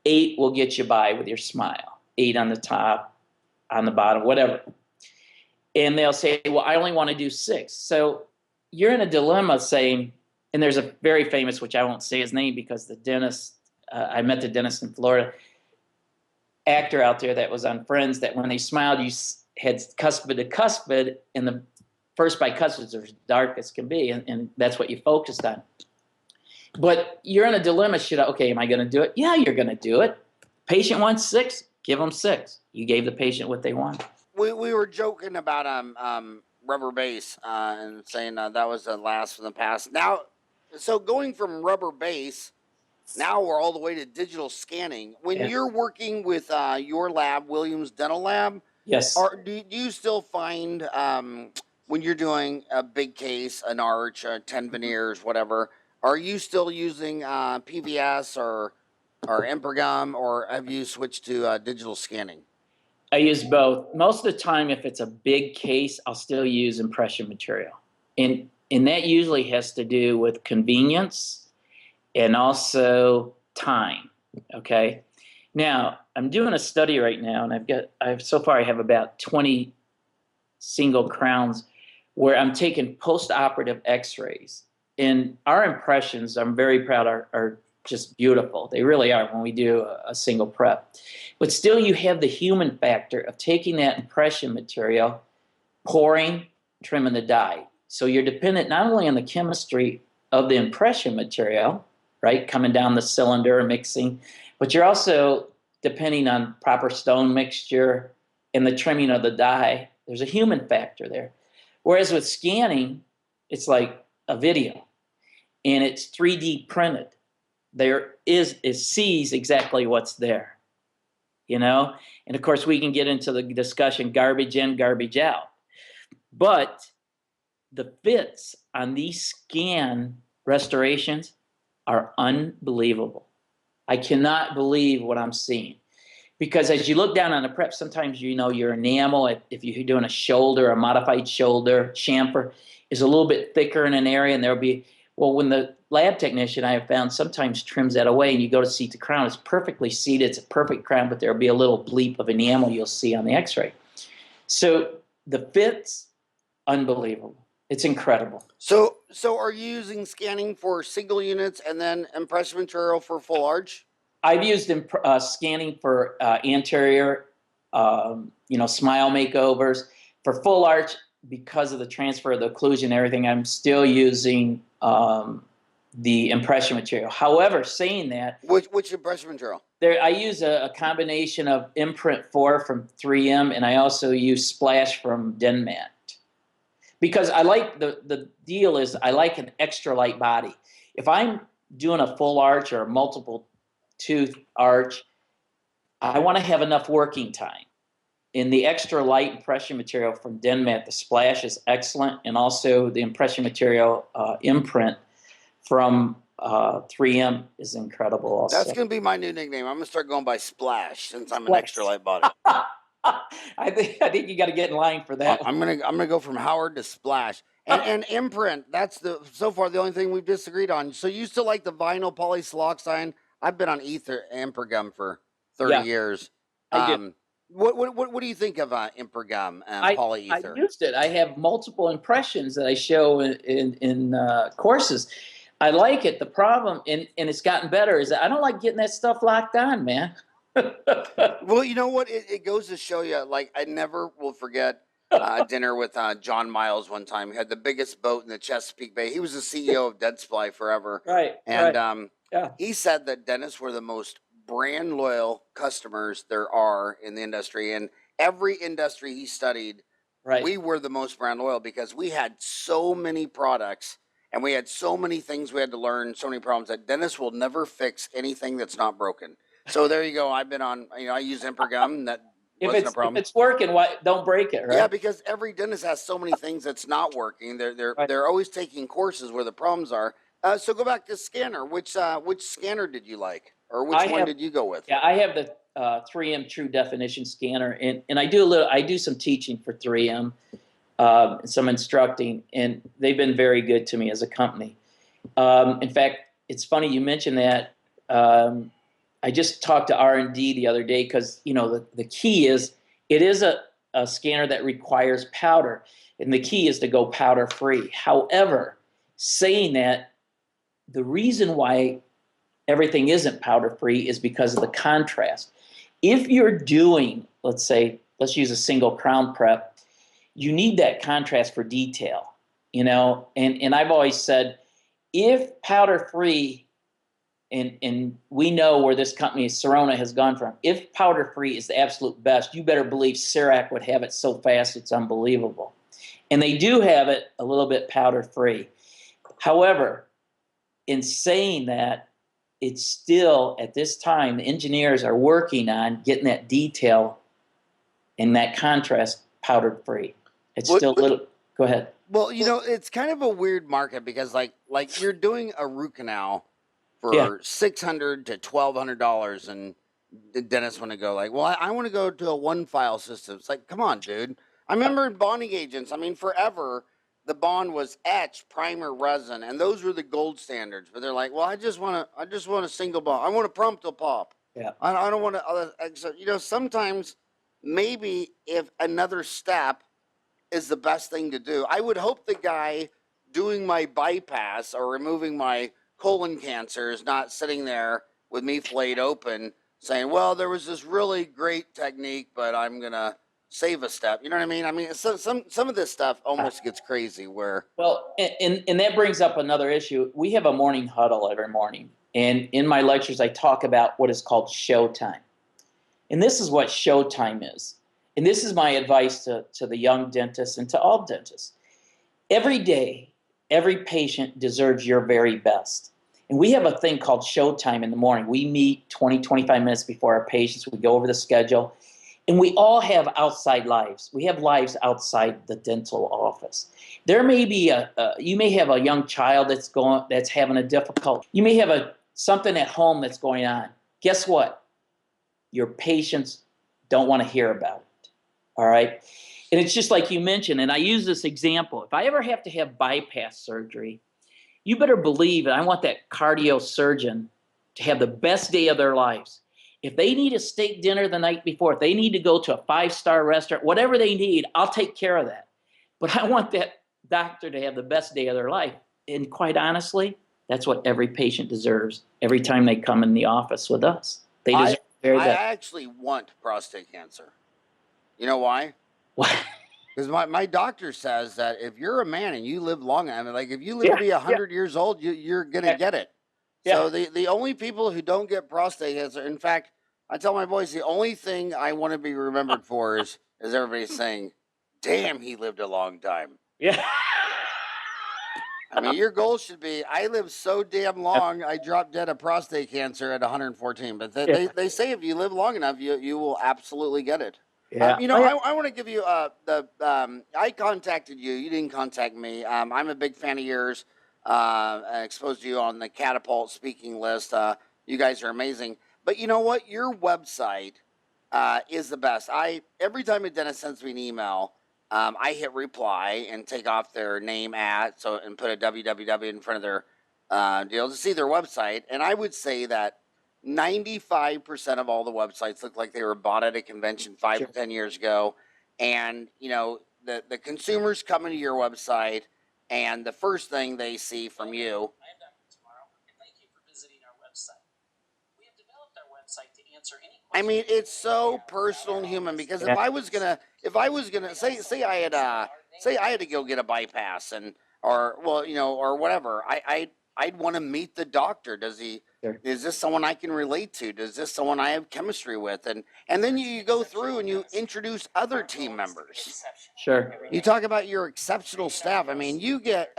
8 will get you by with your smile. 8 on the top, on the bottom, whatever. And they'll say, well, I only want to do 6. So you're in a dilemma saying, and there's a very famous, which I won't say his name because the dentist, I met the dentist in Florida, actor out there that was on Friends, that when they smiled, you had cuspid to cuspid, and the first bicuspids are as dark as can be, and that's what you focused on. But you're in a dilemma. Am I going to do it? Yeah, you're going to do it. Patient wants 6, give them 6. You gave the patient what they want. We were joking about rubber base and saying that was a last from the past. Now, so going from rubber base, now we're all the way to digital scanning. When you're working with your lab, Williams Dental Lab, yes, do you still find when you're doing a big case, an arch, 10 veneers, whatever, Are you still using PVS or Impregum, or have you switched to digital scanning? I use both. Most of the time, if it's a big case, I'll still use impression material. And that usually has to do with convenience and also time. Okay. Now, I'm doing a study right now, and so far I have about 20 single crowns where I'm taking post-operative x-rays. And our impressions, I'm very proud, are just beautiful. They really are when we do a single prep. But still, you have the human factor of taking that impression material, pouring, trimming the die. So you're dependent not only on the chemistry of the impression material, right, coming down the cylinder and mixing, but you're also depending on proper stone mixture and the trimming of the die. There's a human factor there. Whereas with scanning, it's like a video, and it's 3D printed. It sees exactly what's there, you know? And of course, we can get into the discussion, garbage in, garbage out. But the fits on these scan restorations are unbelievable. I cannot believe what I'm seeing. Because as you look down on the prep, sometimes your enamel, if you're doing a shoulder, a modified shoulder, chamfer, is a little bit thicker in an area, and there'll be, when the lab technician I have found sometimes trims that away, and you go to seat the crown, it's perfectly seated, it's a perfect crown, but there'll be a little bleep of enamel you'll see on the x-ray. So the fits, unbelievable. It's incredible. So are you using scanning for single units and then impression material for full arch? I've used scanning for anterior, smile makeovers. For full arch, because of the transfer of the occlusion and everything, I'm still using the impression material. However, saying that, which impression material? I use a combination of Imprint 4 from 3M, and I also use Splash from Denmat. Because I like the deal is I like an extra light body. If I'm doing a full arch or a multiple tooth arch, I want to have enough working time. In the extra light impression material from Denmat, the Splash is excellent, and also the impression material Imprint from 3M is incredible also. That's going to be my new nickname. I'm going to start going by Splash since I'm an extra light body. I think you got to get in line for that. I'm gonna go from Howard to Splash and Imprint. That's so far the only thing we've disagreed on. So you still like the vinyl polysiloxane? I've been on Impregum for 30 years. I do. What do you think of Impregum and polyether? I used it. I have multiple impressions that I show in courses. I like it. The problem, and it's gotten better, is that I don't like getting that stuff locked on, man. Well, you know what? It goes to show you, like, I never will forget dinner with John Miles one time. He had the biggest boat in the Chesapeake Bay. He was the CEO of Dead Supply forever. Right. And he said that dentists were the most brand loyal customers there are in the industry. And every industry he studied, we were the most brand loyal because we had so many products and we had so many things we had to learn, so many problems that dentists will never fix anything that's not broken. So there you go. I've been on, I use Impregum. That wasn't a problem. If it's working, why don't break it, right? Yeah, because every dentist has so many things that's not working. They're always taking courses where the problems are. So go back to scanner. Which scanner did you like, or which one did you go with? Yeah, I have the 3M True Definition scanner, and I do some teaching for 3M, some instructing, and they've been very good to me as a company. In fact, it's funny you mentioned that. I just talked to R&D the other day because, the key is it is a scanner that requires powder, and the key is to go powder free. However, saying that, the reason why everything isn't powder free is because of the contrast. If you're doing, let's use a single crown prep, you need that contrast for detail, and I've always said, if powder free, and we know where this company, Serona, has gone from. If powder-free is the absolute best, you better believe Cerac would have it so fast it's unbelievable. And they do have it a little bit powder-free. However, in saying that, it's still, at this time, the engineers are working on getting that detail and that contrast powder-free. It's still a little... Go ahead. Well, it's kind of a weird market because like you're doing a root canal Yeah. for $600 to $1,200, and the dentists want to go like, well, I want to go to a one file system. It's like, come on, dude. I remember bonding agents. I mean, forever the bond was etch, primer, resin, and those were the gold standards. But they're like, well, I just want a single bond. I want a prompto pop. Yeah. I don't want to. Sometimes maybe if another step is the best thing to do. I would hope the guy doing my bypass or removing my colon cancer is not sitting there with me flayed open saying, well, there was this really great technique, but I'm going to save a step. You know what I mean? I mean, some of this stuff almost gets crazy where. Well, and that brings up another issue. We have a morning huddle every morning. And in my lectures, I talk about what is called Showtime. And this is what Showtime is. And this is my advice to the young dentists and to all dentists. Every day, every patient deserves your very best. And we have a thing called Showtime in the morning. We meet 20, 25 minutes before our patients. We go over the schedule. And we all have outside lives. We have lives outside the dental office. There may be you may have a young child that's having a difficult. You may have something at home that's going on. Guess what? Your patients don't want to hear about it. All right? And it's just like you mentioned, and I use this example. If I ever have to have bypass surgery, you better believe, and I want that cardio surgeon to have the best day of their lives. If they need a steak dinner the night before, if they need to go to a 5-star restaurant, whatever they need, I'll take care of that. But I want that doctor to have the best day of their life. And quite honestly, that's what every patient deserves every time they come in the office with us. They deserve I actually want prostate cancer. You know why? Why? Because my doctor says that if you're a man and you live long, I mean, like if you live to be 100 years old, you're gonna get it. So the only people who don't get prostate cancer, in fact, I tell my boys the only thing I want to be remembered for is everybody saying, "Damn, he lived a long time." Yeah. I mean, your goal should be, I live so damn long, I dropped dead of prostate cancer at 114. But they say if you live long enough, you will absolutely get it. Yeah. I want to give you I contacted you. You didn't contact me. I'm a big fan of yours. I exposed you on the Catapult speaking list. You guys are amazing. But you know what? Your website is the best. Every time a dentist sends me an email, I hit reply and take off their name and put a www in front of their deal to see their website. And I would say that 95% of all the websites look like they were bought at a convention 5 to 10 years ago. And, the consumers come into your website, and the first thing they see from you. I am Dr. Tomaro, and thank you for visiting our website. We have developed our website to answer any questions. I mean, it's so personal and human, because if I was gonna say I had to go get a bypass or whatever, I'd want to meet the doctor. Is this someone I can relate to? Is this someone I have chemistry with? And then you go through and you introduce other team members. Sure. You talk about your exceptional staff. I mean, you get,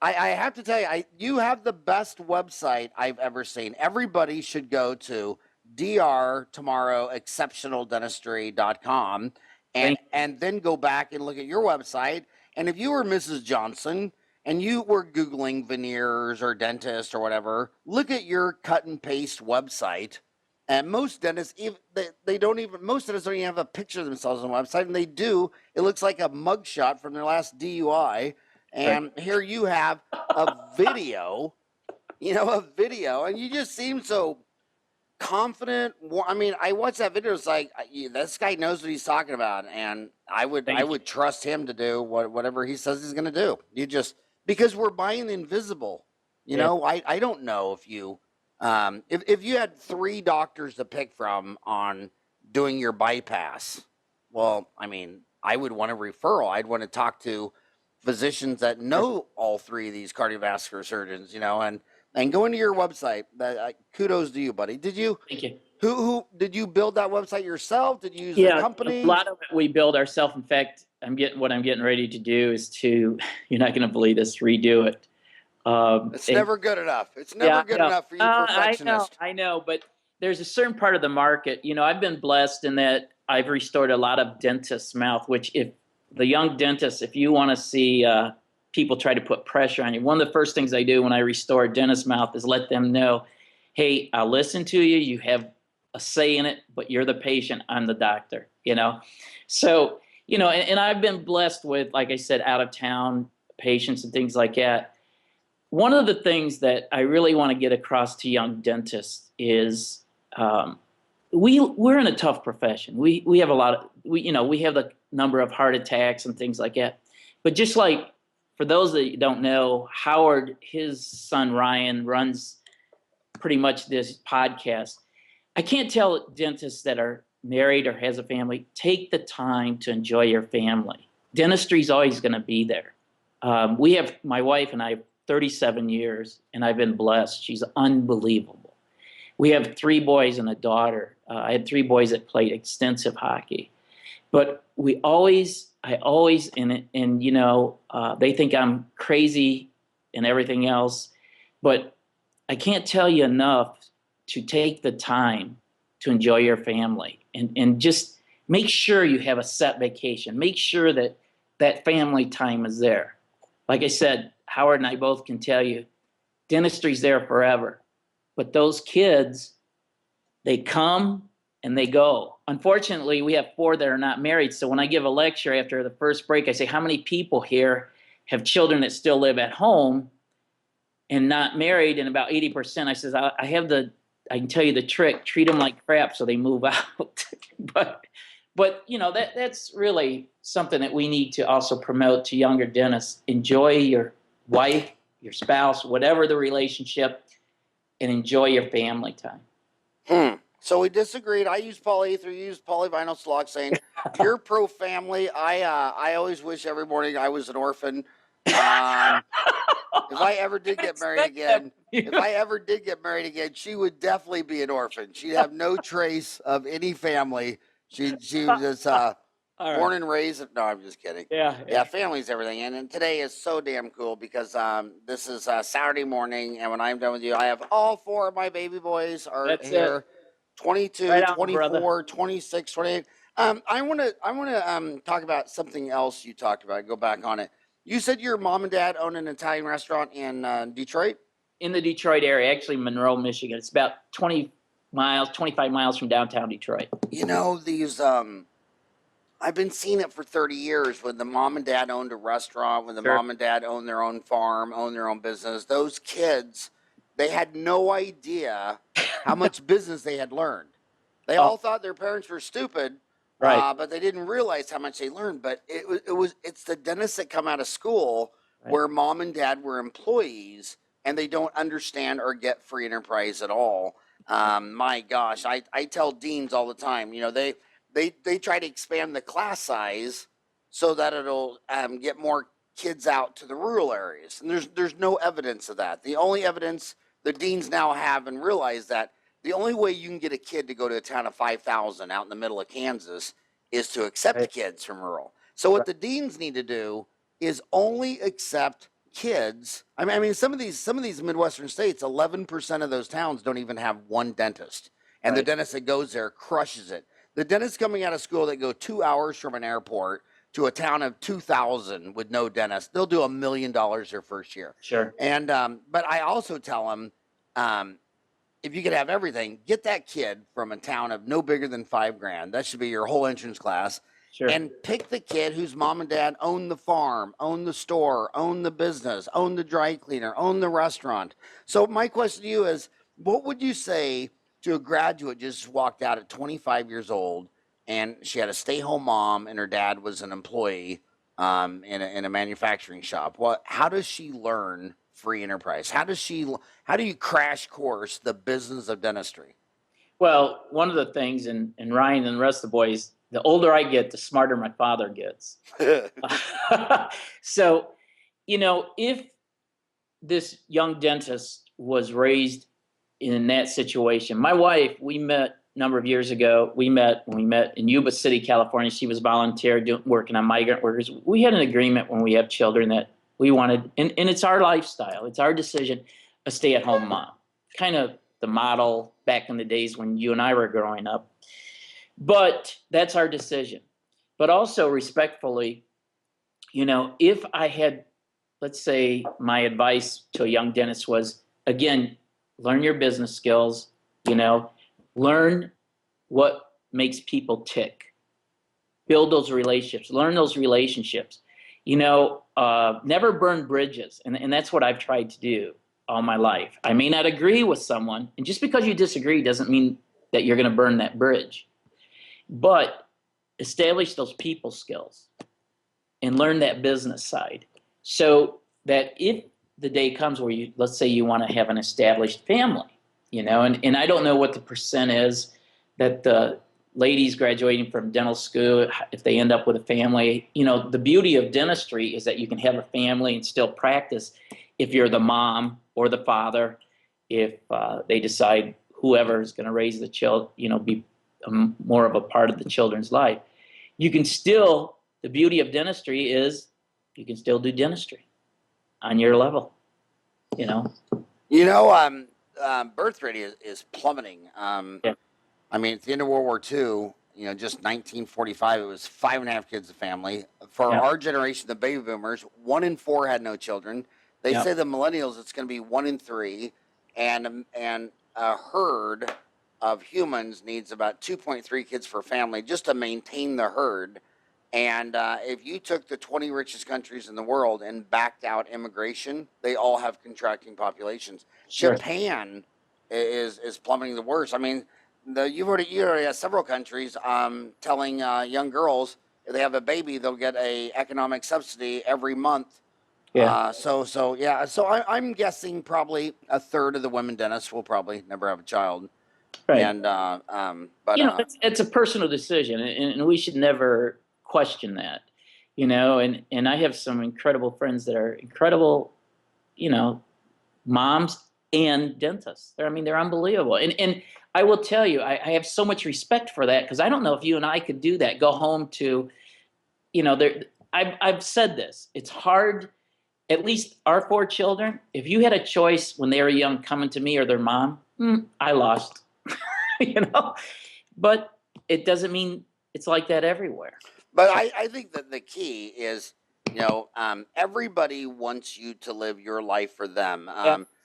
I have to tell you, you have the best website I've ever seen. Everybody should go to Tomaro Exceptional Dentistry.com and then go back and look at your website. And if you were Mrs. Johnson and you were Googling veneers or dentist or whatever, look at your cut and paste website. And most dentists, most dentists don't even have a picture of themselves on the website. And they do. It looks like a mugshot from their last DUI. And here you have a video, and you just seem so confident. I mean, I watched that video. It's like, this guy knows what he's talking about. And I would trust him to do whatever he says he's going to do. Because we're buying the invisible. I don't know if you had 3 doctors to pick from on doing your bypass, well, I mean, I would want a referral. I'd want to talk to physicians that know all 3 of these cardiovascular surgeons, and go into your website. Kudos to you, buddy. Thank you. Who did you build that website yourself? Did you use a company? A lot of it we build ourselves. In fact, I'm getting ready to do is you're not going to believe this, redo it. It's never good enough. It's never good enough for you perfectionists. I know, but there's a certain part of the market. I've been blessed in that I've restored a lot of dentists' mouth, which if the young dentists, if you want to see people try to put pressure on you, one of the first things I do when I restore a dentist's mouth is let them know, hey, I'll listen to you. You have a say in it, but you're the patient. I'm the doctor, you know? So, you know, and I've been blessed with, like I said, out of town patients and things like that. One of the things that I really want to get across to young dentists is we're in a tough profession. We have a lot of, we have the number of heart attacks and things like that. But just like, for those that don't know, Howard, his son Ryan, runs pretty much this podcast. I can't tell dentists that are married or has a family, take the time to enjoy your family. Dentistry is always going to be there. We have, my wife and I, 37 years, and I've been blessed. She's unbelievable. We have 3 boys and a daughter. I had 3 boys that played extensive hockey. But I always, and you know, they think I'm crazy and everything else, but I can't tell you enough to take the time to enjoy your family and just make sure you have a set vacation. Make sure that that family time is there. Like I said, Howard and I both can tell you, dentistry's there forever. But those kids, they come and they go. Unfortunately, we have 4 that are not married. So when I give a lecture after the first break, I say, how many people here have children that still live at home and not married? And about 80%, I says, I can tell you the trick, treat them like crap so they move out. But you know, that's really something that we need to also promote to younger dentists. Enjoy your wife, your spouse, whatever the relationship, and enjoy your family time. So we disagreed. I use polyether, you use polyvinyl siloxane. You're pro family. I always wish every morning I was an orphan. If I ever did get married again, she would definitely be an orphan. She'd have no trace of any family. She was just born and raised. No, I'm just kidding. Yeah, family's everything. And today is so damn cool because this is Saturday morning, and when I'm done with you, I have all 4 of my baby boys are here. 22, right on, 24, brother. 26, 28. I want to talk about something else you talked about. Go back on it. You said your mom and dad own an Italian restaurant in Detroit? In the Detroit area, actually Monroe, Michigan. It's about 25 miles from downtown Detroit. You know, these, I've been seeing it for 30 years when the mom and dad owned a restaurant, when the mom and dad owned their own farm, owned their own business. Those kids, they had no idea how much business they had learned. They all thought their parents were stupid, right? But they didn't realize how much they learned. But it's the dentists that come out of school where mom and dad were employees and they don't understand or get free enterprise at all. My gosh, I tell deans all the time, you know, they try to expand the class size so that it'll get more kids out to the rural areas. And there's no evidence of that. The only evidence the deans now have and realize that the only way you can get a kid to go to a town of 5,000 out in the middle of Kansas is to accept kids from rural. So what the deans need to do is only accept kids. I mean, some of these Midwestern states, 11% of those towns don't even have one dentist, and the dentist that goes there crushes it. The dentists coming out of school that go 2 hours from an airport to a town of 2,000 with no dentist, they'll do $1 million their first year. Sure. And but I also tell them, if you could have everything, get that kid from a town of no bigger than $5,000. That should be your whole entrance class. Sure. And pick the kid whose mom and dad own the farm, own the store, own the business, own the dry cleaner, own the restaurant. So my question to you is, what would you say to a graduate just walked out at 25 years old and she had a stay-home mom and her dad was an employee in a manufacturing shop? How does she learn free enterprise? How do you crash course the business of dentistry? Well, one of the things, and Ryan and the rest of the boys, the older I get, the smarter my father gets. So, you know, if this young dentist was raised in that situation, my wife, we met a number of years ago. We met in Yuba City, California. She was volunteer working on migrant workers. We had an agreement when we have children that we wanted, and it's our lifestyle, it's our decision, a stay-at-home mom, kind of the model back in the days when you and I were growing up. But that's our decision. But also respectfully, you know, if I had, let's say my advice to a young dentist was, again, learn your business skills, you know, learn what makes people tick, build those relationships, learn those relationships, you know, never burn bridges. And that's what I've tried to do all my life. I may not agree with someone, and just because you disagree doesn't mean that you're going to burn that bridge, but establish those people skills and learn that business side, so that if the day comes where you, let's say you want to have an established family, you know, and I don't know what the percent is that the ladies graduating from dental school, if they end up with a family, you know, the beauty of dentistry is that you can have a family and still practice if you're the mom or the father, if they decide whoever is going to raise the child, you know, be more of a part of the children's life. You can still, the beauty of dentistry is you can still do dentistry on your level, you know. You know, birth rate is plummeting. Yeah. I mean, at the end of World War II, you know, just 1945, it was 5.5 kids a family. For Yeah. our generation, the baby boomers, 1 in 4 had no children. They Yeah. say the millennials, it's going to be 1 in 3, and a herd of humans needs about 2.3 kids per family just to maintain the herd. And if you took the 20 richest countries in the world and backed out immigration, they all have contracting populations. Sure. Japan is plummeting the worst. I mean, you already have several countries telling young girls if they have a baby, they'll get a economic subsidy every month. Yeah. So I'm guessing probably a third of the women dentists will probably never have a child. Right. And but you know, it's a personal decision, and we should never question that, you know. And I have some incredible friends that are incredible, you know, moms and dentists. I mean, they're unbelievable. And I will tell you, I have so much respect for that, because I don't know if you and I could do that. Go home to, you know, I've said this. It's hard. At least our 4 children, if you had a choice when they were young coming to me or their mom, I lost, you know. But it doesn't mean it's like that everywhere. But I think that the key is, you know, everybody wants you to live your life for them.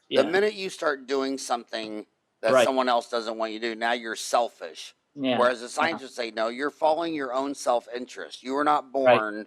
Yeah. The minute you start doing something that Right. someone else doesn't want you to do, now you're selfish. Yeah. Whereas the scientists say, no, you're following your own self-interest. You were not Right. born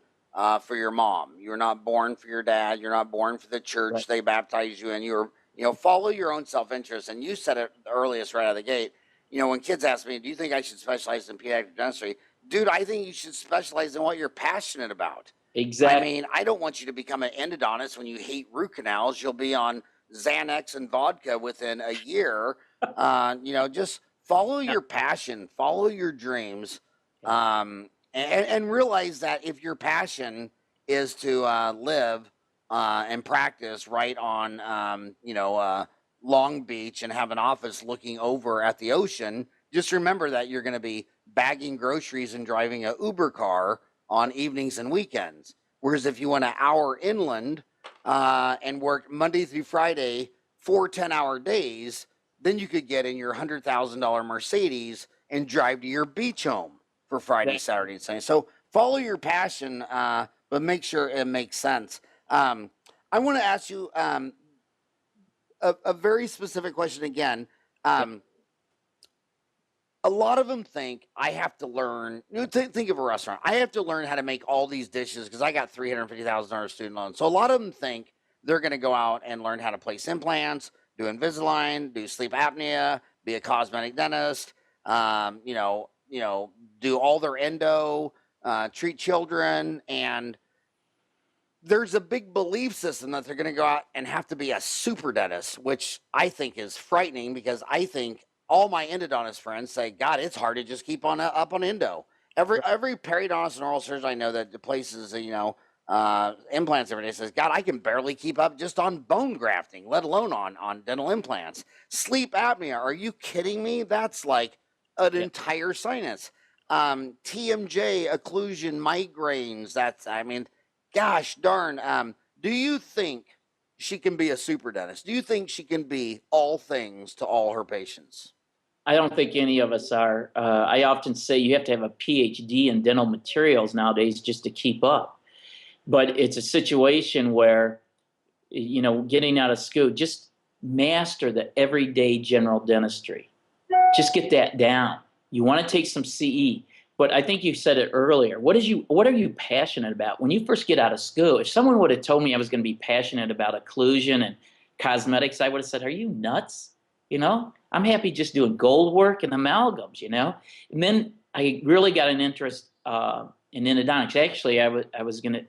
for your mom. You were not born for your dad. You're not born for the church Right. they baptized you in. You know, follow your own self-interest. And you said it the earliest right out of the gate. You know, when kids ask me, do you think I should specialize in pediatric dentistry? Dude, I think you should specialize in what you're passionate about. Exactly. I mean, I don't want you to become an endodontist when you hate root canals. You'll be on Xanax and vodka within a year. You know, just follow your passion, follow your dreams, and realize that if your passion is to live and practice right on, you know, Long Beach and have an office looking over at the ocean, just remember that you're going to be bagging groceries and driving a Uber car on evenings and weekends. Whereas if you went an hour inland and worked Monday through Friday, 4 10-hour days, then you could get in your $100,000 Mercedes and drive to your beach home for Friday, Exactly. Saturday, and Sunday. So follow your passion, but make sure it makes sense. I want to ask you a very specific question again. A lot of them think I have to learn. You know, think of a restaurant. I have to learn how to make all these dishes because I got $350,000 student loan. So a lot of them think they're going to go out and learn how to place implants, do Invisalign, do sleep apnea, be a cosmetic dentist. You know, do all their endo, treat children, and there's a big belief system that they're going to go out and have to be a super dentist, which I think is frightening because I think all my endodontist friends say, God, it's hard to just keep on up on endo. Every periodontist and oral surgeon I know that places, you know, implants every day says, God, I can barely keep up just on bone grafting, let alone on dental implants. Sleep apnea, are you kidding me? That's like an entire sinus. TMJ, occlusion, migraines. That's, I mean, gosh darn. Do you think she can be a super dentist? Do you think she can be all things to all her patients? I don't think any of us are. I often say you have to have a PhD in dental materials nowadays just to keep up. But it's a situation where, you know, getting out of school, just master the everyday general dentistry. Just get that down. You want to take some CE, but I think you said it earlier. What are you passionate about? When you first get out of school, if someone would have told me I was going to be passionate about occlusion and cosmetics, I would have said, "Are you nuts?" You know, I'm happy just doing gold work and amalgams, you know. And then I really got an interest in endodontics. Actually, I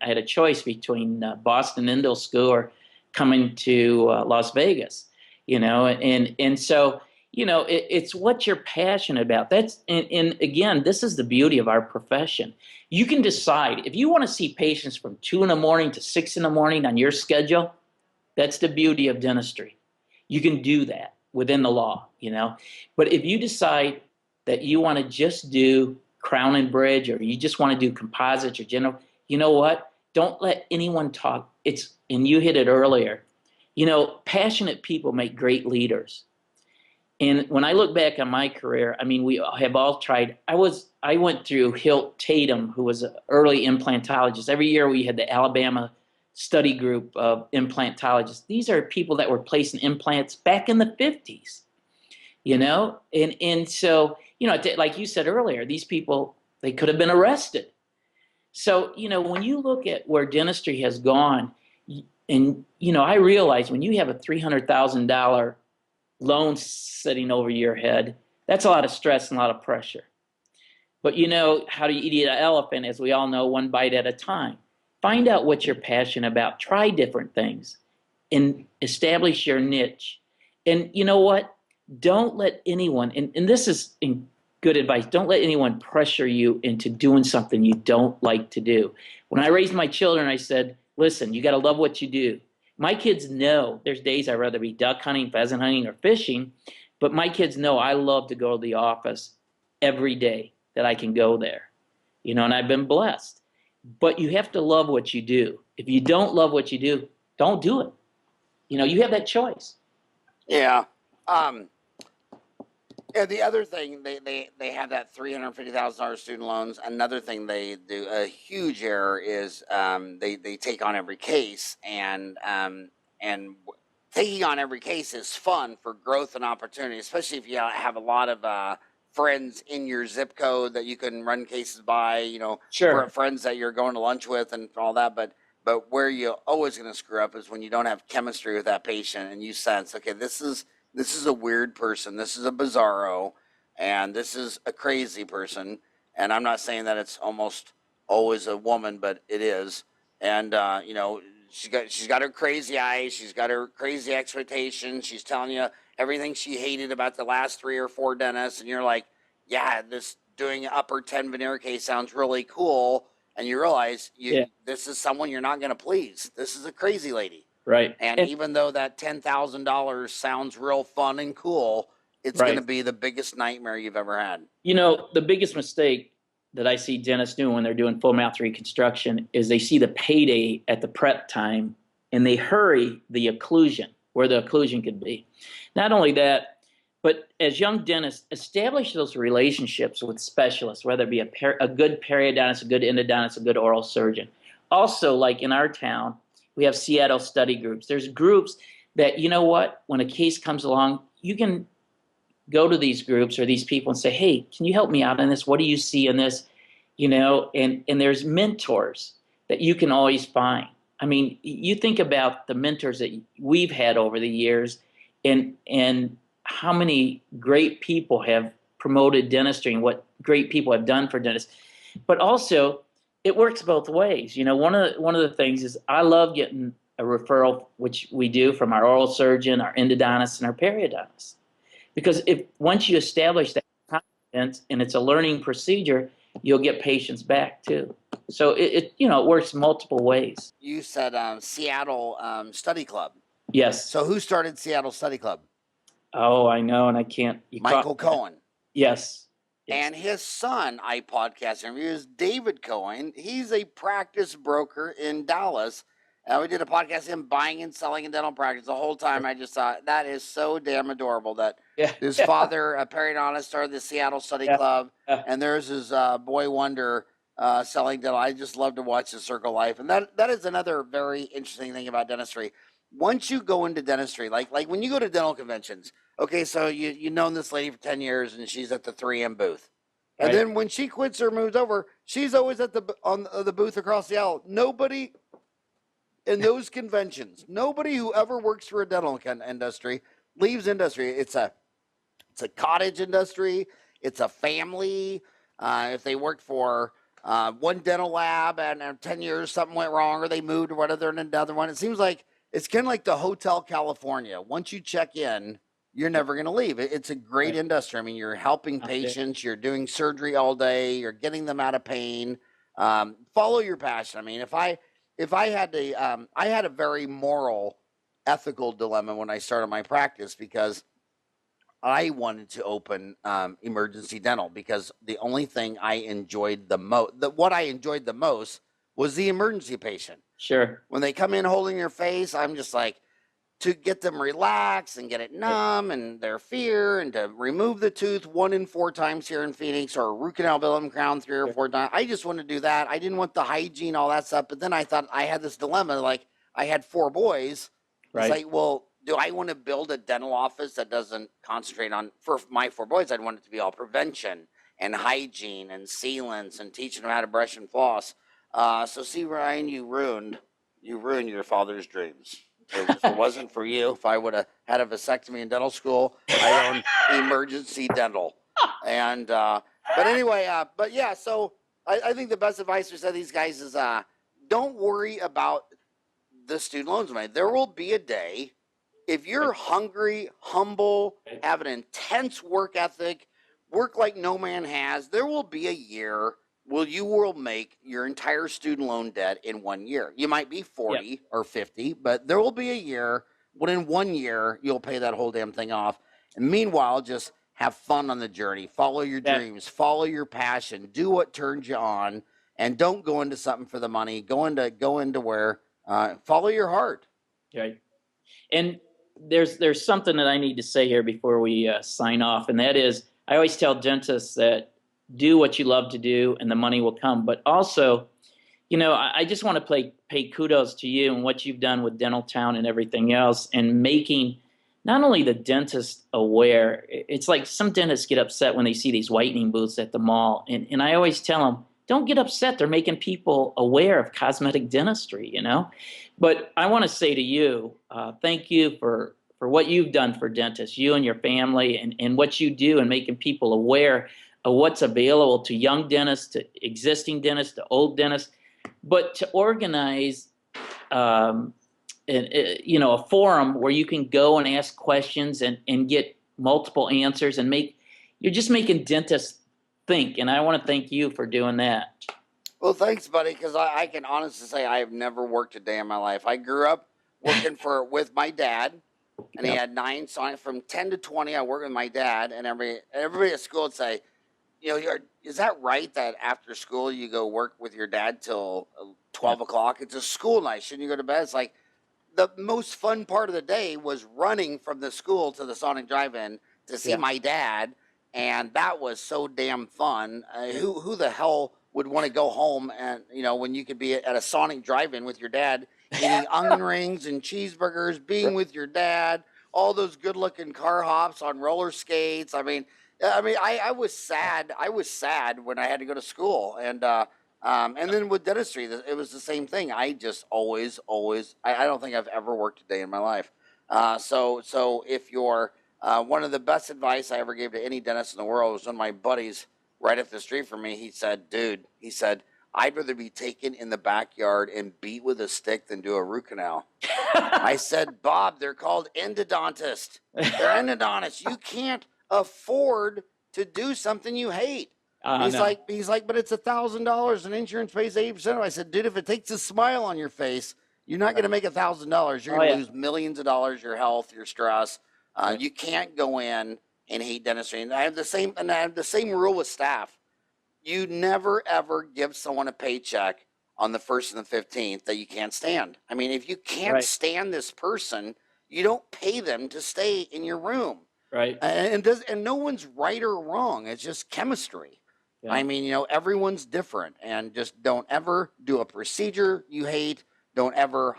had a choice between Boston Endo School or coming to Las Vegas, you know, and so, you know, it's what you're passionate about. And again, this is the beauty of our profession. You can decide if you want to see patients from 2 a.m. to 6 a.m. on your schedule. That's the beauty of dentistry. You can do that within the law, you know. But if you decide that you want to just do crown and bridge, or you just want to do composites or general, you know what? Don't let anyone talk. And you hit it earlier. You know, passionate people make great leaders. And when I look back on my career, I mean, we have all tried. I went through Hilt Tatum, who was an early implantologist. Every year we had the Alabama study group of implantologists. These are people that were placing implants back in the 50s, you know? And so, you know, like you said earlier, these people, they could have been arrested. So, you know, when you look at where dentistry has gone, and, you know, I realize when you have a $300,000 loan sitting over your head, that's a lot of stress and a lot of pressure. But you know, how do you eat an elephant? As we all know, one bite at a time. Find out what you're passionate about. Try different things and establish your niche. And you know what? Don't let anyone, and this is good advice, don't let anyone pressure you into doing something you don't like to do. When I raised my children, I said, listen, you got to love what you do. My kids know there's days I'd rather be duck hunting, pheasant hunting, or fishing, but my kids know I love to go to the office every day that I can go there, you know, and I've been blessed. But you have to love what you do. If you don't love what you do, don't do it. You know, you have that choice. Yeah. And the other thing, they have that $350,000 student loans. Another thing they do, a huge error, is they take on every case, and taking on every case is fun for growth and opportunity, especially if you have a lot of friends in your zip code that you can run cases by, you know, Sure. friends that you're going to lunch with and all that. But where you're always going to screw up is when you don't have chemistry with that patient, and you sense, okay, this is a weird person, this is a bizarro, and this is a crazy person. And I'm not saying that it's almost always a woman, but it is. And you know, she's got her crazy eyes, she's got her crazy expectations, she's telling you everything she hated about the last 3 or 4 dentists, and you're like, yeah, this doing upper 10 veneer case sounds really cool, and you realize this is someone you're not going to please. This is a crazy lady. Right. And even though that $10,000 sounds real fun and cool, it's going to be the biggest nightmare you've ever had. You know, the biggest mistake that I see dentists do when they're doing full mouth reconstruction is they see the payday at the prep time, and they hurry the occlusion where the occlusion could be. Not only that, but as young dentists, establish those relationships with specialists, whether it be a good periodontist, a good endodontist, a good oral surgeon. Also, like in our town, we have Seattle study groups. There's groups that, you know what, when a case comes along, you can go to these groups or these people and say, hey, can you help me out on this? What do you see in this? You know, and there's mentors that you can always find. I mean, you think about the mentors that we've had over the years, and how many great people have promoted dentistry and what great people have done for dentists. But also, it works both ways. You know, one of the things is I love getting a referral, which we do, from our oral surgeon, our endodontist, and our periodontist. Because once you establish that confidence and it's a learning procedure, you'll get patients back too. So it works multiple ways. You said Seattle Study Club. Yes. So who started Seattle Study Club? Oh, I know, and I can't. Michael Cohen. Yes. And his son, I podcast interview, is David Cohen. He's a practice broker in Dallas. We did a podcast of him buying and selling a dental practice. The whole time I just thought, that is so damn adorable that his father, a periodontist, started the Seattle Study Club. And there's his boy wonder, selling dental. I just love to watch the circle of life. And that is another very interesting thing about dentistry. Once you go into dentistry, like when you go to dental conventions, okay, so you've known this lady for 10 years and she's at the 3M booth. And Right. then when she quits or moves over, she's always at the booth across the aisle. Nobody in those conventions, nobody who ever works for a dental industry leaves industry. It's a cottage industry. It's a family. If they worked for one dental lab and in 10 years something went wrong or they moved or whatever in another one, it seems like it's kind of like the Hotel California. Once you check in, you're never going to leave. It's a great industry. I mean, you're helping patients, you're doing surgery all day, you're getting them out of pain. Follow your passion. I mean, if I had to, I had a very moral, ethical dilemma when I started my practice because I wanted to open emergency dental because the only thing I enjoyed what I enjoyed the most was the emergency patient. Sure. When they come in holding your face, I'm just like, to get them relaxed and get it numb and their fear and to remove the tooth 1 in 4 times here in Phoenix or a root canal, Billum crown 3 or 4 times. I just wanted to do that. I didn't want the hygiene, all that stuff. But then I thought I had this dilemma, like I had 4 boys. Right. It's like, well, do I want to build a dental office that doesn't concentrate on, for my 4 boys, I'd want it to be all prevention and hygiene and sealants and teaching them how to brush and floss. So see, Ryan, you ruined your father's dreams. If it wasn't for you, if I would have had a vasectomy in dental school, I'd own emergency dental. And but anyway, but yeah, so I think the best advice we said these guys is don't worry about the student loans money. There will be a day if you're hungry, humble, have an intense work ethic, work like no man has, there will be a year you will make your entire student loan debt in 1 year. You might be 40 or 50, but there will be a year when in 1 year you'll pay that whole damn thing off. And meanwhile, just have fun on the journey. Follow your dreams. Follow your passion. Do what turns you on, and don't go into something for the money. Go into where follow your heart. Right. And there's something that I need to say here before we sign off, and that is I always tell dentists that do what you love to do and the money will come. But also, I just want to pay kudos to you and what you've done with Dental Town and everything else and making not only the dentist aware. It's like some dentists get upset when they see these whitening booths at the mall. And I always tell them, don't get upset. They're making people aware of cosmetic dentistry, But I want to say to you, thank you for what you've done for dentists, you and your family, and what you do in making people aware of what's available to young dentists, to existing dentists, to old dentists, but to organize, a forum where you can go and ask questions and get multiple answers and you're just making dentists think. And I want to thank you for doing that. Well, thanks, buddy, because I can honestly say I have never worked a day in my life. I grew up working with my dad, and he had 9 sons. From 10 to 20, I worked with my dad, and everybody at school would say, is that right that after school you go work with your dad till 12 o'clock? It's a school night. Shouldn't you go to bed? It's like the most fun part of the day was running from the school to the Sonic Drive-In to see my dad, and that was so damn fun. Who the hell would want to go home and, when you could be at a Sonic Drive-In with your dad, eating onion rings and cheeseburgers, being with your dad, all those good-looking car hops on roller skates. I was sad. I was sad when I had to go to school, and then with dentistry, it was the same thing. I just always, I don't think I've ever worked a day in my life. So if you're one of the best advice I ever gave to any dentist in the world was one of my buddies right up the street from me. He said, dude, I'd rather be taken in the backyard and beat with a stick than do a root canal. I said, Bob, they're called endodontists. They're endodontists. You can't afford to do something you hate. He's like, but it's $1,000 and insurance pays 80%. I said, dude, if it takes a smile on your face, you're not going to make $1,000. You're going to lose millions of dollars, your health, your stress. You can't go in and hate dentistry. And I have the same rule with staff. You never ever give someone a paycheck on the 1st and the 15th that you can't stand. I mean, if you can't stand this person, you don't pay them to stay in your room. Right. And no one's right or wrong. It's just chemistry. Yeah. I mean, everyone's different, and just don't ever do a procedure you hate. Don't ever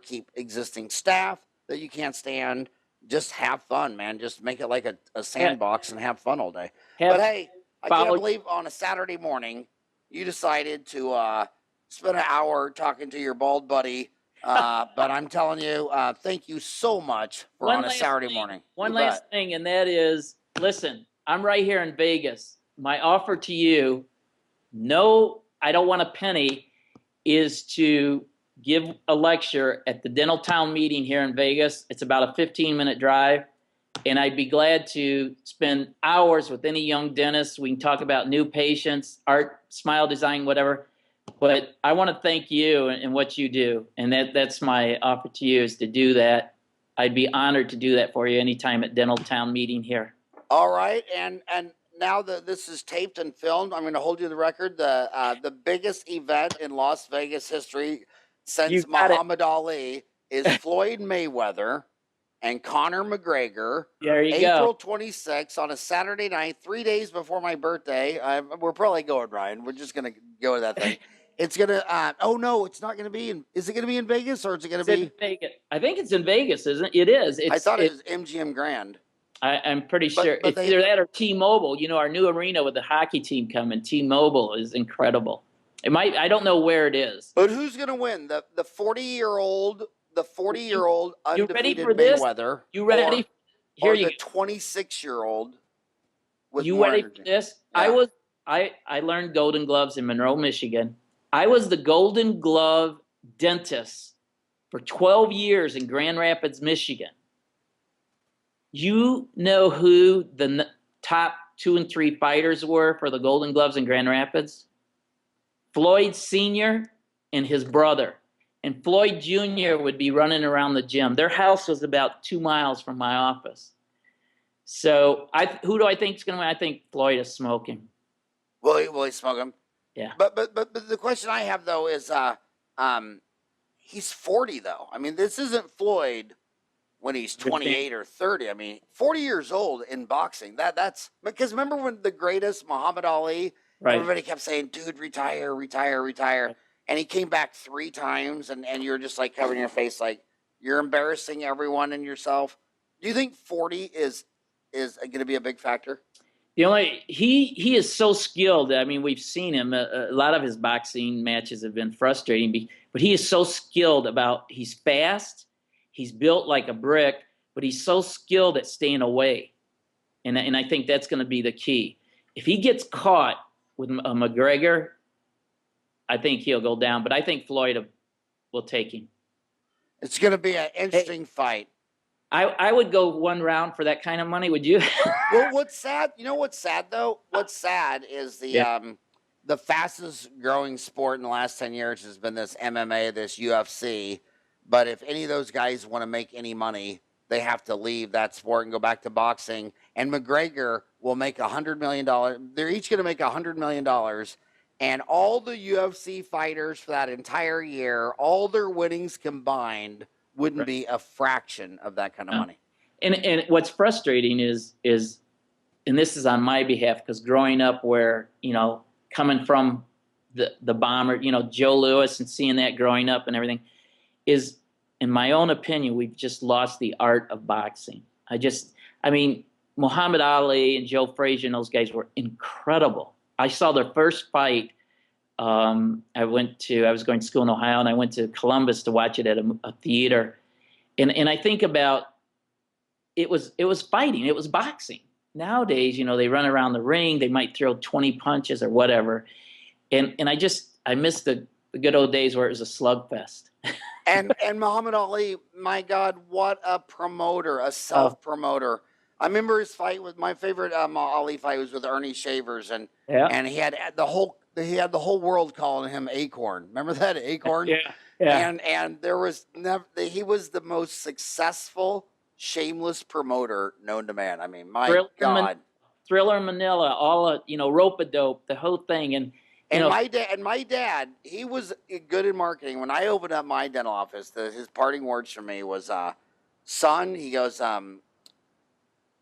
keep existing staff that you can't stand. Just have fun, man. Just make it like a sandbox and have fun all day. Have But hey, I can't follow- believe on a Saturday morning you decided to spend an hour talking to your bald buddy. But I'm telling you, thank you so much for One on a last Saturday thing- morning. One You last bet. thing, and that is, listen, I'm right here in Vegas. My offer to you, no, I don't want a penny, is to give a lecture at the Dental Town meeting here in Vegas. It's about a 15-minute drive, and I'd be glad to spend hours with any young dentist. We can talk about new patients, art, smile design, whatever. But I want to thank you and what you do, and that's my offer to you, is to do that. I'd be honored to do that for you anytime at Dental Town meeting here. All right, and now that this is taped and filmed, I'm going to hold you to the record. The biggest event in Las Vegas history since You got it. Muhammad Ali is Floyd Mayweather and Conor McGregor. There you April go. 26th on a Saturday night, 3 days before my birthday. We're probably going, Ryan. We're just going to go to that thing. It's going to, oh no, it's not going to be is it going to be in Vegas, or is it going to It's be? in Vegas. I think it's in Vegas, isn't it? It is. I thought it was MGM Grand. I'm pretty sure but it's they- either that or T-Mobile. Our new arena with the hockey team coming. T-Mobile is incredible. It might. I don't know where it is. But who's going to win? The 40-year-old, You ready undefeated for this? Mayweather? You ready? Or Here you the 26-year-old with You more ready for energy? this? Yeah. I learned Golden Gloves in Monroe, Michigan. I was the Golden Glove dentist for 12 years in Grand Rapids, Michigan. You know who the top 2 and 3 fighters were for the Golden Gloves in Grand Rapids? Floyd Sr. and his brother. And Floyd Jr. would be running around the gym. Their house was about 2 miles from my office. So who do I think is going to win? I think Floyd is smoking. Will he smoke him? Yeah. But the question I have though is, he's 40 though. I mean, this isn't Floyd when he's 28 or 30. I mean, 40 years old in boxing. That's because remember when the greatest Muhammad Ali, Right. everybody kept saying, "Dude, retire, retire, retire," and he came back 3 times, and you're just like covering your face, like you're embarrassing everyone and yourself. Do you think 40 is going to be a big factor? He is so skilled. I mean, we've seen him. A lot of his boxing matches have been frustrating, but he is so skilled he's fast. He's built like a brick, but he's so skilled at staying away. And I think that's going to be the key. If he gets caught with a McGregor, I think he'll go down. But I think Floyd will take him. It's going to be an interesting fight. I would go 1 round for that kind of money. Would you? Well, what's sad? You know what's sad though? What's sad is the fastest growing sport in the last 10 years has been this MMA, this UFC. But if any of those guys want to make any money, they have to leave that sport and go back to boxing. And McGregor will make $100 million. They're each going to make $100 million. And all the UFC fighters for that entire year, all their winnings combined, wouldn't be a fraction of that kind of money. And what's frustrating is, and this is on my behalf, because growing up where, coming from the bomber, Joe Louis, and seeing that growing up and everything, is, in my own opinion, we've just lost the art of boxing. Muhammad Ali and Joe Frazier and those guys were incredible. I saw their first fight. I was going to school in Ohio, and I went to Columbus to watch it at a theater. And I think about, it was fighting. It was boxing. Nowadays, they run around the ring. They might throw 20 punches or whatever. And I miss the good old days where it was a slugfest. and Muhammad Ali, my God, what a promoter, a self-promoter. I remember his fight with my favorite Ali fight was with Ernie Shavers, and he had the whole world calling him Acorn. Remember that, Acorn? Yeah. And there was he was the most successful, shameless promoter known to man. I mean, my God. Thriller Manila, all rope-a-dope, the whole thing, and my dad, he was good in marketing. When I opened up my dental office, his parting words for me was, "Son," he goes,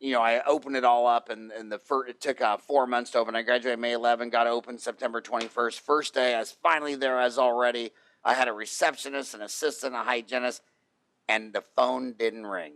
I opened it all up, and it took 4 months to open. I graduated May 11, got open September 21st. First day, I was finally there as already. I had a receptionist, an assistant, a hygienist, and the phone didn't ring.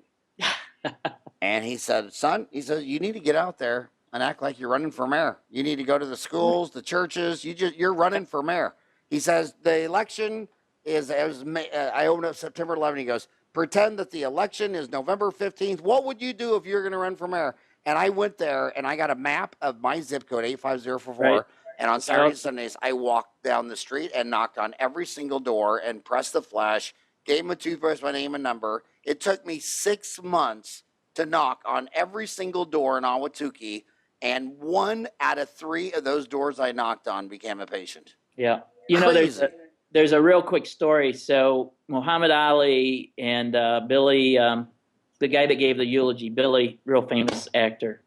And he said, son, you need to get out there and act like you're running for mayor. You need to go to the schools, the churches. You're running for mayor. He says, the election I opened up September 11. He goes, pretend that the election is November 15th. What would you do if you're going to run for mayor? And I went there, and I got a map of my zip code, 85044. Right. And on Saturdays and Sundays, I walked down the street and knocked on every single door and pressed the flash, gave him a toothbrush, my name and number. It took me 6 months to knock on every single door in Ahwatukee, and 1 out of 3 of those doors I knocked on became a patient. Yeah. Crazy. There's a real quick story. So Muhammad Ali and Billy, the guy that gave the eulogy, Billy, real famous actor.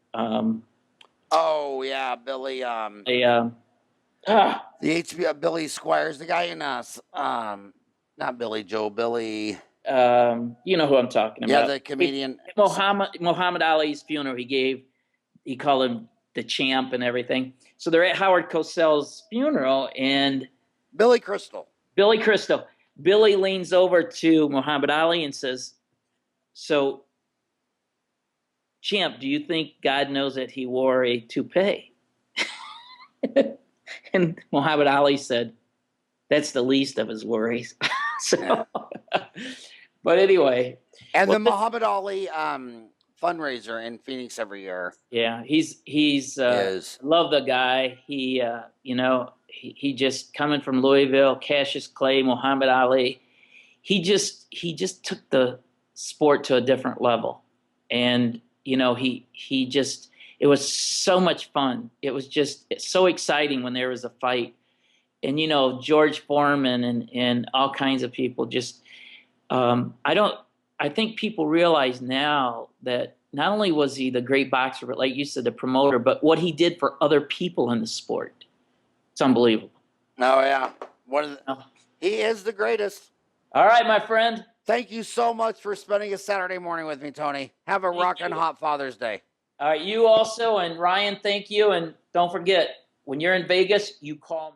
Oh yeah, Billy. The HBO Billy Squires, the guy in not Billy Joe, Billy. You know who I'm talking about. Yeah, the comedian. Muhammad Ali's funeral, he called him the champ and everything. So they're at Howard Cosell's funeral, and Billy Crystal. Billy leans over to Muhammad Ali and says, so, champ, do you think God knows that he wore a toupee? And Muhammad Ali said, that's the least of his worries. But anyway. And the Muhammad Ali fundraiser in Phoenix every year. Yeah, he's love the guy. He just coming from Louisville, Cassius Clay, Muhammad Ali. He just took the sport to a different level. And, it was so much fun. It was just so exciting when there was a fight. And, George Foreman and all kinds of people just, I think people realize now that not only was he the great boxer, but like you said, the promoter, but what he did for other people in the sport. It's unbelievable. Oh, yeah. He is the greatest. All right, my friend. Thank you so much for spending a Saturday morning with me, Tony. Have a rockin' hot Father's Day. All right, you also. And Ryan, thank you. And don't forget, when you're in Vegas, you call me.